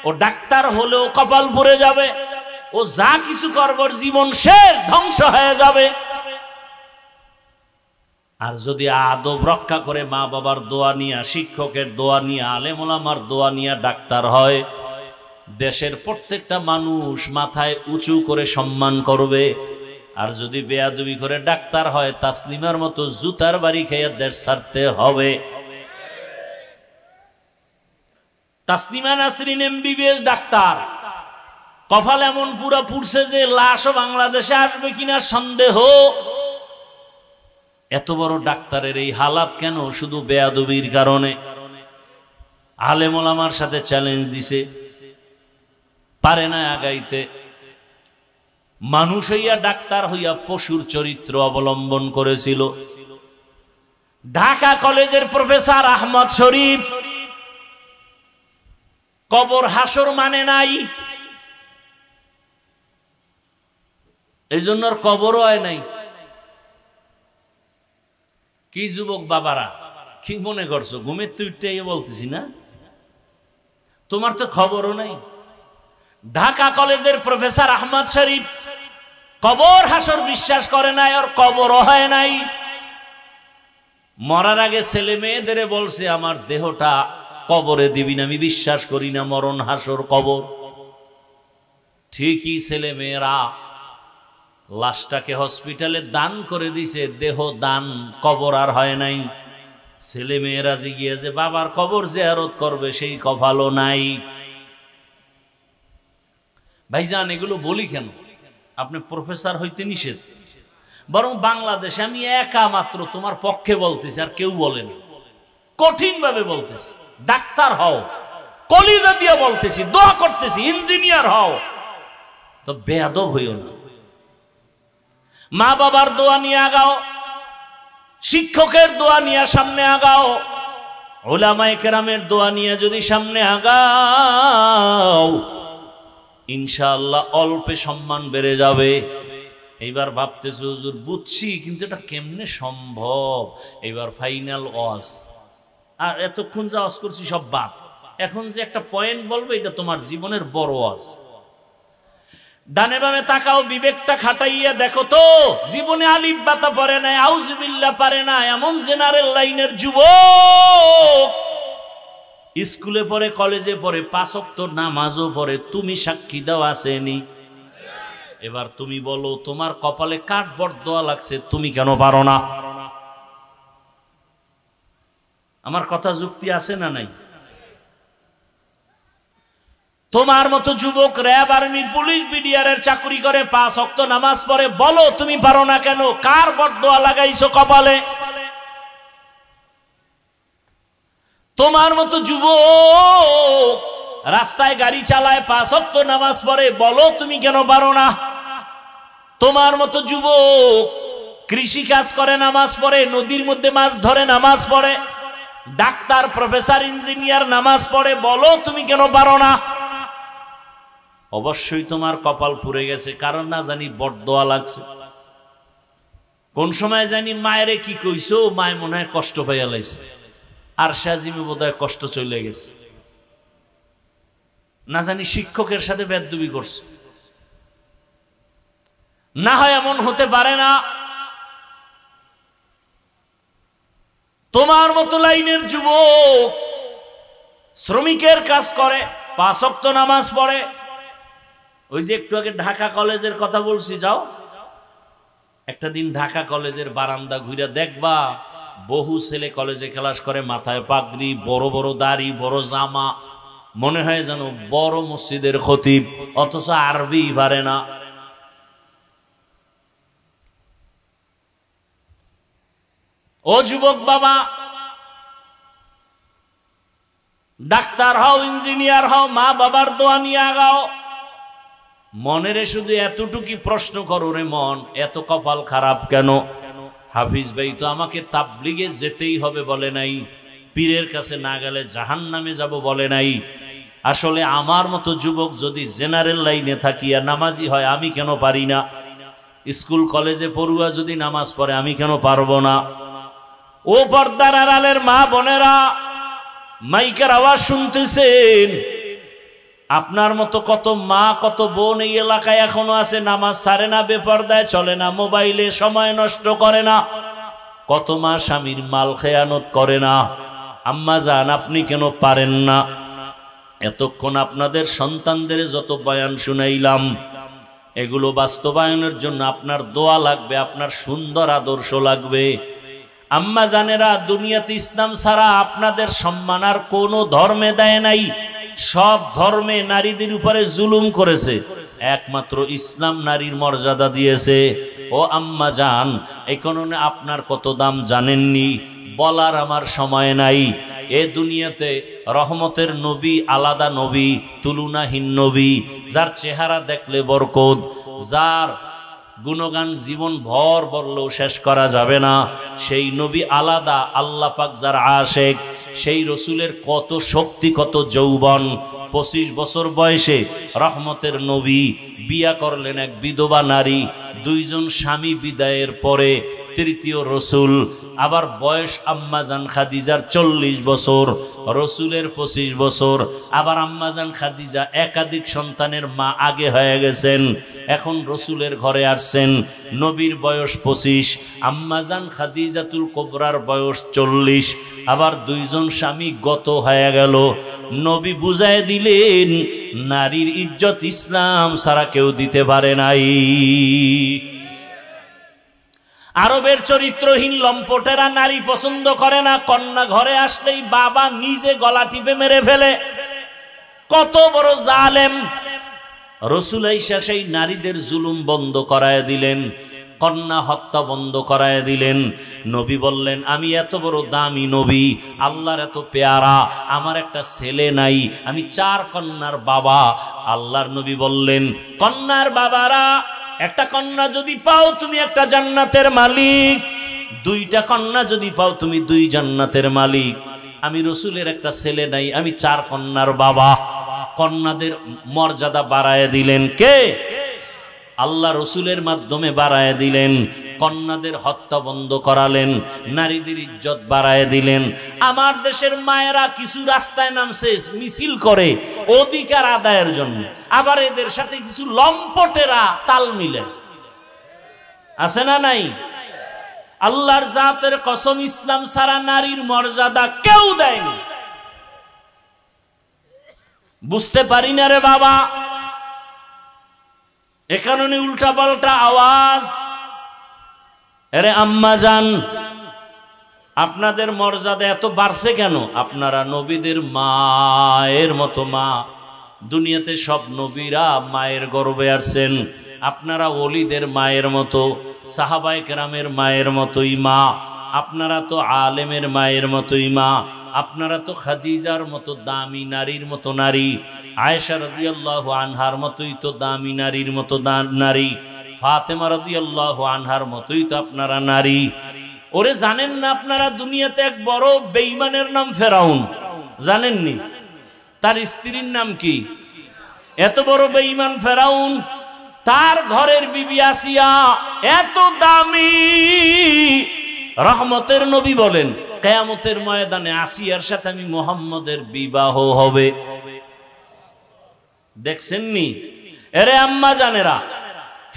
ও ডাক্তার হলেও কপাল পুড়ে যাবে, ও যা কিছু করবার জীবন শেষ, ধ্বংস হয়ে যাবে। আর যদি আদব রক্ষা করে মা বাবার দোয়া নিয়া, শিক্ষকের দোয়া নিয়া, আলেম ওলামার দোয়া নিয়া ডাক্তার হয়, দেশের প্রত্যেকটা মানুষ মাথায় উঁচু করে সম্মান করবে। আর যদি বেয়াদবি করে ডাক্তার হয়, তাসলিমার মতো জুতার বাড়ি খেয়ে দেশ ছাড়তে হবে। তাসলিমা নাসরিন এমবিবিএস ডাক্তার, কপাল এমন পুরা পুড়ছে যে লাশও বাংলাদেশে আসবে কিনা সন্দেহ। এত বড় ডাক্তারের এই হালাত কেন? শুধু বেয়াদবির কারণে। আলেম ওলামার সাথে চ্যালেঞ্জ দিছে, পারে না আগাইতে। মানুষ হইয়া ডাক্তার হইয়া পশুর চরিত্র অবলম্বন করেছিল। ঢাকা কলেজের প্রফেসর আহমদ শরীফ কবর হাসর মানে নাই, এই জন্য কবরও হয় নাই। কি যুবক বাবারা, কি মনে করছো? ঘুমের তুইটাই বলতেছি না, তোমার তো খবরও নাই। ঢাকা কলেজের প্রফেসর আহমদ শরীফ কবর হাসর বিশ্বাস করে নাই, আর কবরও হয় নাই। মরার আগে ছেলে মেয়েদের বলছে, আমার দেহটা কবরে দিবি না, আমি বিশ্বাস করি না মরণ হাসর কবর। ঠিকই ছেলে মেয়েরা লাশটাকে হসপিটালে দান করে দিছে, দেহ দান, কবর আর হয় নাই। ছেলে মেয়েরা জিগিয়ে যে বাবার কবর জিয়ারত করবে, সেই কপালও নাই। ভাইজান, এগুলো বলি কেন? আপনি প্রফেসর হইতে নিষেধ, বরং বাংলাদেশে আমি একা মাত্র তোমার পক্ষে বলতেছি, আর কেউ বলেন, কঠিন ভাবে বলতেছি। ডাক্তার হও, কলিজা দিয়ে বলতেছি, দোয়া করতেছি, ইঞ্জিনিয়ার হও, তো বেয়াদব হইও না। মা বাবার দোয়া নিয়ে আগাও, শিক্ষকের দোয়া নিয়ে সামনে আগাও, ওলামায়ে কেরামের দোয়া নিয়ে যদি সামনে আগাও, ইনশাআল্লাহ অল্পে সম্মান বেড়ে যাবে। এইবার ভাবতেছে হুজুর বুঝছি, কিন্তু এটা কেমনে সম্ভব? এবার ফাইনাল ওয়াজ, আর এতক্ষণ যা ওয়াজ করছি সব বাদ, এখন যে একটা পয়েন্ট বলবো, এটা তোমার জীবনের বড় ওয়াজ। ডানে বামে তাকাও, বিবেকটা খাটাইয়া দেখো তো, জীবনে আলিফ বাতা পড়ে নাই, আউযুবিল্লাহ পারে না এমন জেনারেল লাইনের যুবক স্কুলে পড়ে, কলেজে পড়ে, 5 ওয়াক্ত নামাজও পড়ে, তুমি সাক্ষী দাও আসেনি। এবার তুমি বলো, তোমার কপালে কাঠ বরদোয়া লাগছে, তুমি কেন পারো না? আমার কথা যুক্তি আছে না নাই? তোমার মতো যুবক র্যাব, আর্মি, পুলিশ, বিডিআরের চাকরি করে, 5 ওয়াক্ত নামাজ পড়ে, বলো তুমি পারো না কেন? কার বরদোয়া লাগাইছো কপালে? তোমার মতো যুবক রাস্তায় গাড়ি চালায়, 5 ওয়াক্ত নামাজ পড়ে, বলো তুমি কেন পারো না? তোমার মতো যুবক কৃষি কাজ করে, নামাজ পড়ে, নদীর মধ্যে মাছ ধরে, নামাজ পড়ে, ডাক্তার, প্রফেসর, ইঞ্জিনিয়ার নামাজ পড়ে, বলো তুমি কেন পারো না? অবশ্যই তোমার কপাল পুড়ে গেছে, কারণ না জানি বরদোয়া লাগছে। কোন সময় জানি মায়েরে কি কইছো, মায় মনে হয় কষ্ট পাইয়া লাইছে, আর সাজিমে বোধহয় কষ্ট চলে গেছে। না জানি শিক্ষকের সাথে বেয়াদবি করছে, না হয় এমন হতে পারে না? তোমার মতো লাইনের যুবক শ্রমিকের কাজ করে, 5 ওয়াক্ত নামাজ পড়ে। ওই যে একটু আগে ঢাকা কলেজের কথা বলছি, যাও একটা দিন ঢাকা কলেজের বারান্দা ঘুরে দেখবা, বহু ছেলে কলেজে ক্লাস করে, মাথায় পাগড়ি, বড় বড় দাড়ি, বড় জামা, মনে হয় যেন বড় মসজিদের খতিব, অথচ আরবি পারে না। ও যুবক বাবা, ডাক্তার হও, ইঞ্জিনিয়ার হও, মা বাবার দোয়া নিয়ে আগাও। মনেরে শুধু এতটুকু প্রশ্ন করো, রে মন, এত কপাল খারাপ কেন? হাফিজ ভাই তো আমাকে তাবলিগে যেতেই হবে বলে নাই, পীরের কাছে না গেলে জাহান্নামে যাব বলে নাই। আসলে আমার মতো যুবক যদি জেনারেল লাইনে থাকিয়া নামাজি হয়, আমি কেন পারি না? স্কুল কলেজে পড়ুয়া যদি নামাজ পড়ে, আমি কেন পারবো না? ও পর্দার আড়ালের মা বোনেরা, মাইকের আওয়াজ শুনতেছেন, আপনার মতো কত মা কত বোন এই এলাকায় এখনো আছে, নামাজ ছাড়ে না, বেপরদায় চলে না, মোবাইলে সময় নষ্ট করে না। কত মা স্বামীর মাল খেয়ানত করে না। আম্মা জান, আপনি কেন পারেন না? এতক্ষণ আপনাদের সন্তানদের যত বয়ান শুনাইলাম, এগুলো বাস্তবায়নের জন্য আপনার দোয়া লাগবে, আপনার সুন্দর আদর্শ লাগবে। আম্মা জানেরা, দুনিয়াতে ইসলাম ছাড়া আপনাদের সম্মান আর কোনো ধর্মে দেয় নাই। সব ধর্মে নারীদের উপরে জুলুম করেছে, একমাত্র ইসলাম নারীর মর্যাদা দিয়েছে। ও আম্মা জান, এই কারণে আপনার কত দাম জানেননি, বলার আমার সময় নাই। এ দুনিয়াতে রহমতের নবী আলাদা নবী, তুলনাহীন নবী, যার চেহারা দেখলে বরকত, যার গুণগান জীবন ভর বললেও শেষ করা যাবে না, সেই নবী আলাদা। আল্লাহ পাক যার আশেক, সেই রসুলের কত শক্তি, কত যৌবন। 25 বছর বয়সে রহমতের নবী বিয়া করলেন এক বিধবা নারী, 2 জন স্বামী বিদায়ের পরে তৃতীয় রসুল। আবার বয়স আম্মাজান খাদিজার 40 বছর, রসুলের 25 বছর। আবার আম্মাজান খাদিজা একাধিক সন্তানের মা আগে হয়ে গেছেন, এখন রসুলের ঘরে আসছেন। নবীর বয়স 25, আম্মাজান খাদিজাতুল কোবরার বয়স 40। আবার 2 জন স্বামী গত হয়ে গেল। নবী বুঝায় দিলেন, নারীর ইজ্জত ইসলাম ছাড়া কেউ দিতে পারে নাই। আরবের চরিত্রহীন লম্পটেরা নারী পছন্দ করে না, কন্যা ঘরে আসলেই বাবা নিজে গলা টিপে মেরে ফেলে। কত বড় জালেম! রসুল আইসা সেই নারীদের জুলুম বন্ধ করায় দিলেন, কন্যা হত্যা বন্ধ করায় দিলেন। নবী বললেন, আমি এত বড় দামি নবী, আল্লাহর এত পেয়ারা, আমার একটা ছেলে নাই, আমি 4 কন্যার বাবা। আল্লাহর নবী বললেন, কন্যার বাবারা, একটা কন্যা যদি পাও তুমি একটা জান্নাতের মালিক, 2টা কন্যা যদি পাও তুমি 2 জান্নাতের মালিক। আমি রসুলের একটা ছেলে নাই, আমি 4 কন্যার বাবা। কন্যাদের মর্যাদা বাড়ায় দিলেন কে? আল্লাহ রসুলের মাধ্যমে বাড়ায় দিলেন। কন্যাদের হত্যা বন্ধ করালেন, নারীদের ইজ্জত বাড়ায় দিলেন। আমার দেশের মায়েরা কিছু রাস্তায় নামছে মিছিল করে অধিকার আদায়ের জন্য, আবার এদের সাথে কিছু লম্পটেরা তাল মিলেন, আছে না নাই? আল্লাহর জাতের কসম, ইসলাম ছাড়া নারীর মর্যাদা কেউ দেয়নি। বুঝতে পারি না রে বাবা, এ কারণে উল্টা পাল্টা আওয়াজ। আরে আম্মা জান, আপনাদের মর্যাদা এত বাড়ছে কেন? আপনারা নবীদের মায়ের মতো মা। দুনিয়াতে সব নবীরা মায়ের গর্ভে আসছেন, আপনারা ওলিদের মায়ের মতো, সাহাবায়ে কেরামের মায়ের মতোই মা। আপনারা তো আলেমের মায়ের মতোই মা। আপনারা তো খাদিজার মতো দামি নারীর মতো নারী, আয়েশা রাদিয়াল্লাহু আনহার মতোই তো দামি নারীর মতো নারী, ফাতেমা রাদিয়াল্লাহু আনহার মতোই তো আপনারা নারী। ওরে জানেন না আপনারা, দুনিয়াতে এক বড় বেঈমানের নাম ফেরাউন, জানেননি? তার স্ত্রীর নাম কি? এত বড় বেঈমান ফেরাউন, তার ঘরের বিবি আসিয়া এত দামি। রহমতের নবী বলেন, কিয়ামতের ময়দানে আসিয়ার সাথে আমি মুহাম্মদের বিবাহ হবে। দেখছেননি? এরে আম্মা জানেরা,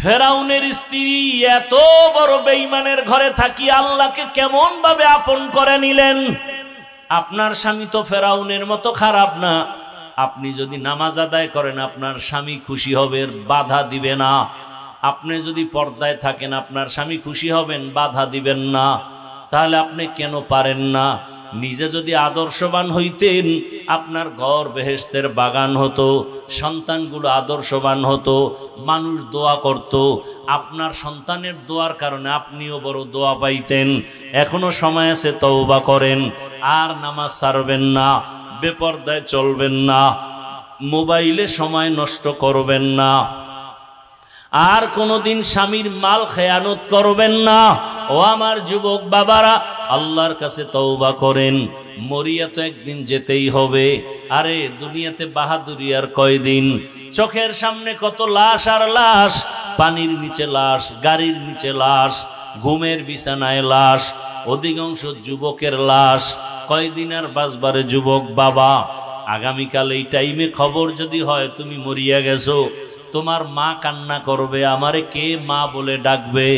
ফেরাউনের স্ত্রী এত বড় বেঈমানের ঘরে থাকি আল্লাহকে কেমন ভাবে আপন করে নিলেন। আপনার স্বামী তো ফেরাউনের মতো খারাপ না। আপনি যদি নামাজ আদায় করেন, আপনার স্বামী খুশি হবে, বাধা দিবে না। আপনি যদি পর্দায় থাকেন, আপনার স্বামী খুশি হবেন, বাধা দিবেন না। তাহলে আপনি কেন পারেন না? নিজে যদি আদর্শবান হইতেন আপনার ঘর বেহেশতের বাগান হতো, সন্তানগুলো আদর্শবান হতো, মানুষ দোয়া করত, আপনার সন্তানের দোয়ার কারণে আপনিও বড় দোয়া পাইতেন। এখনো সময় আছে, তওবা করেন, আর নামাজ ছাড়বেন না, বেপরদায় চলবেন না, মোবাইলে সময় নষ্ট করবেন না, আর কোনোদিন স্বামীর মাল খেয়ানত করবেন না। ও আমার যুবক বাবারা, আল্লাহর কাছে তওবা করেন, মরিয়া তো একদিন যেতেই হবে। আরে দুনিয়াতে বাহাদুরি আর কয়দিন? চোখের সামনে কত লাশ আর লাশ, পানির নিচে লাশ, গাড়ির নিচে লাশ, ঘুমের বিছানায় লাশ, অধিকাংশ যুবকের লাশ। কয়দিন আর বাঁচবারে যুবক বাবা? আগামীকাল এই টাইমে খবর যদি হয় তুমি মরিয়া গেছো, তোমার মা কান্না করবে, আমারে কে মা বলে ডাকবে?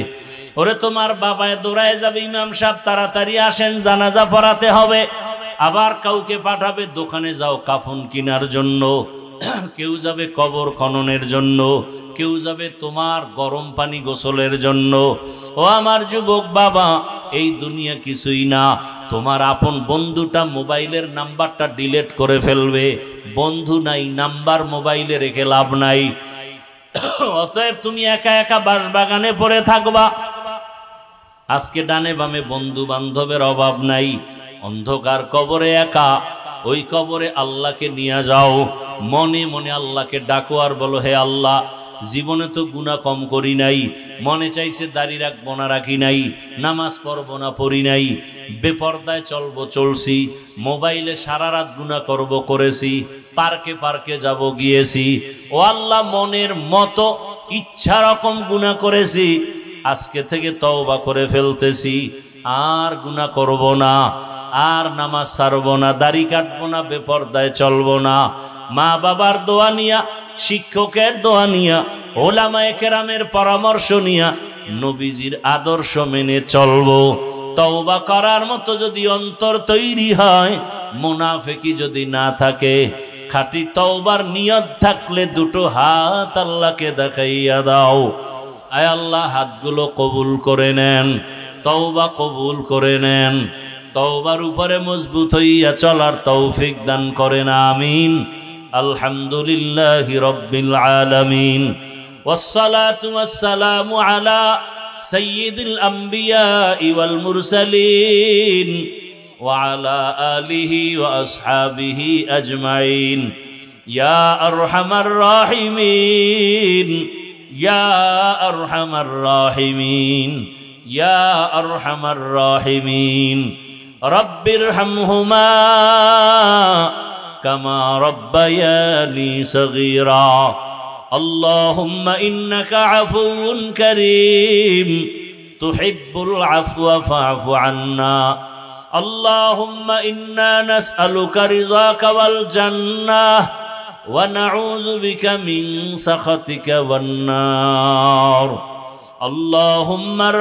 ওরে তোমার বাবায় দৌড়ায় যাবে, ইমাম সাহেব তাড়াতাড়ি আসেন, জানাজা পড়াতে হবে। আবার কাউকে পাঠাবে, দোকানে যাও কাফন কেনার জন্য, কেউ যাবে কবর খননের জন্য, কেউ যাবে তোমার গরম পানি গোসলের জন্য। ও আমার যুবক বাবা, এই দুনিয়া কিছুই না। তোমার আপন বন্ধুটা মোবাইলের নাম্বারটা ডিলিট করে ফেলবে। বন্ধু নাই, নাম্বার মোবাইলে রেখে লাভ নাই। অতএব তুমি একা একা বাঁশবাগানে পড়ে থাকবা। আজকে ডানে বামে বন্ধু বান্ধবের অভাব নাই, অন্ধকার কবরে একা, ওই কবরে আল্লাহকে নিয়ে যাও, মনে মনে আল্লাহকে ডাকো আর বলো, হে আল্লাহ, জীবনে তো গুনাহ কম করি নাই, মনে চাইছে দাড়ি রাখবো না রাখি নাই, নামাজ পড়বো না পড়ি নাই, বেপরদায় চলবো চলছি, মোবাইলে সারা রাত গুনাহ করবো করেছি, পার্কে পার্কে যাব গিয়েছি। ও আল্লাহ, মনের মতো ইচ্ছা রকম গুনাহ করেছি, আজকে থেকে তওবা করে ফেলতেছি, আর গুনাহ করব না, আর নামাজ ছাড়বো না, দাড়ি কাটবো না, বেপরদায় চলবো না। মা বাবার দোয়া নিয়া, শিক্ষকের দোয়া নিয়া, ওলামায়ে কেরামের পরামর্শ নিয়া নবীজির আদর্শ মেনে চলবো। তওবা করার মতো যদি অন্তর তৈরি হয়, মুনাফিকি যদি না থাকে, খাঁটি তওবার নিয়ত থাকলে দুটো হাত আল্লাহকে দেখাইয়া দাও। আয় আল্লাহ, হাতগুলো কবুল করে নেন, তওবা কবুল করে নেন, তওবার উপরে মজবুত হইয়া চলার তৌফিক দান করেন, আমিন। আলহামদুলিল্লাহি রাব্বিল আলামিন, ওয়াসসালাতু ওয়াসসালামু আলা সাইয়্যিদিল আমবিয়া ওয়াল মুরসালিন ওয়া আলা আলিহি ওয়া আসহাবিহি আজমাইন। ইয়া আরহামার রাহিমিন, ইয়া আরহামার রাহিমিন, ইয়া আরহামার রাহিমিন। রব্বিরহামহুমা কামা রব্বায়ানি সগীরা। আল্লাহুম্মা ইন্নাকা আফুউন কারীম তুহিব্বুল আফওয়া ফা'ফু আন্না। আল্লাহুম্মা ইন্না নাসআলুকা রিযাকা ওয়াল জান্নাহ ওয়া নাউযু বিকা মিন সাখাতিকা ওয়ান নার। আল্লাহুম্মা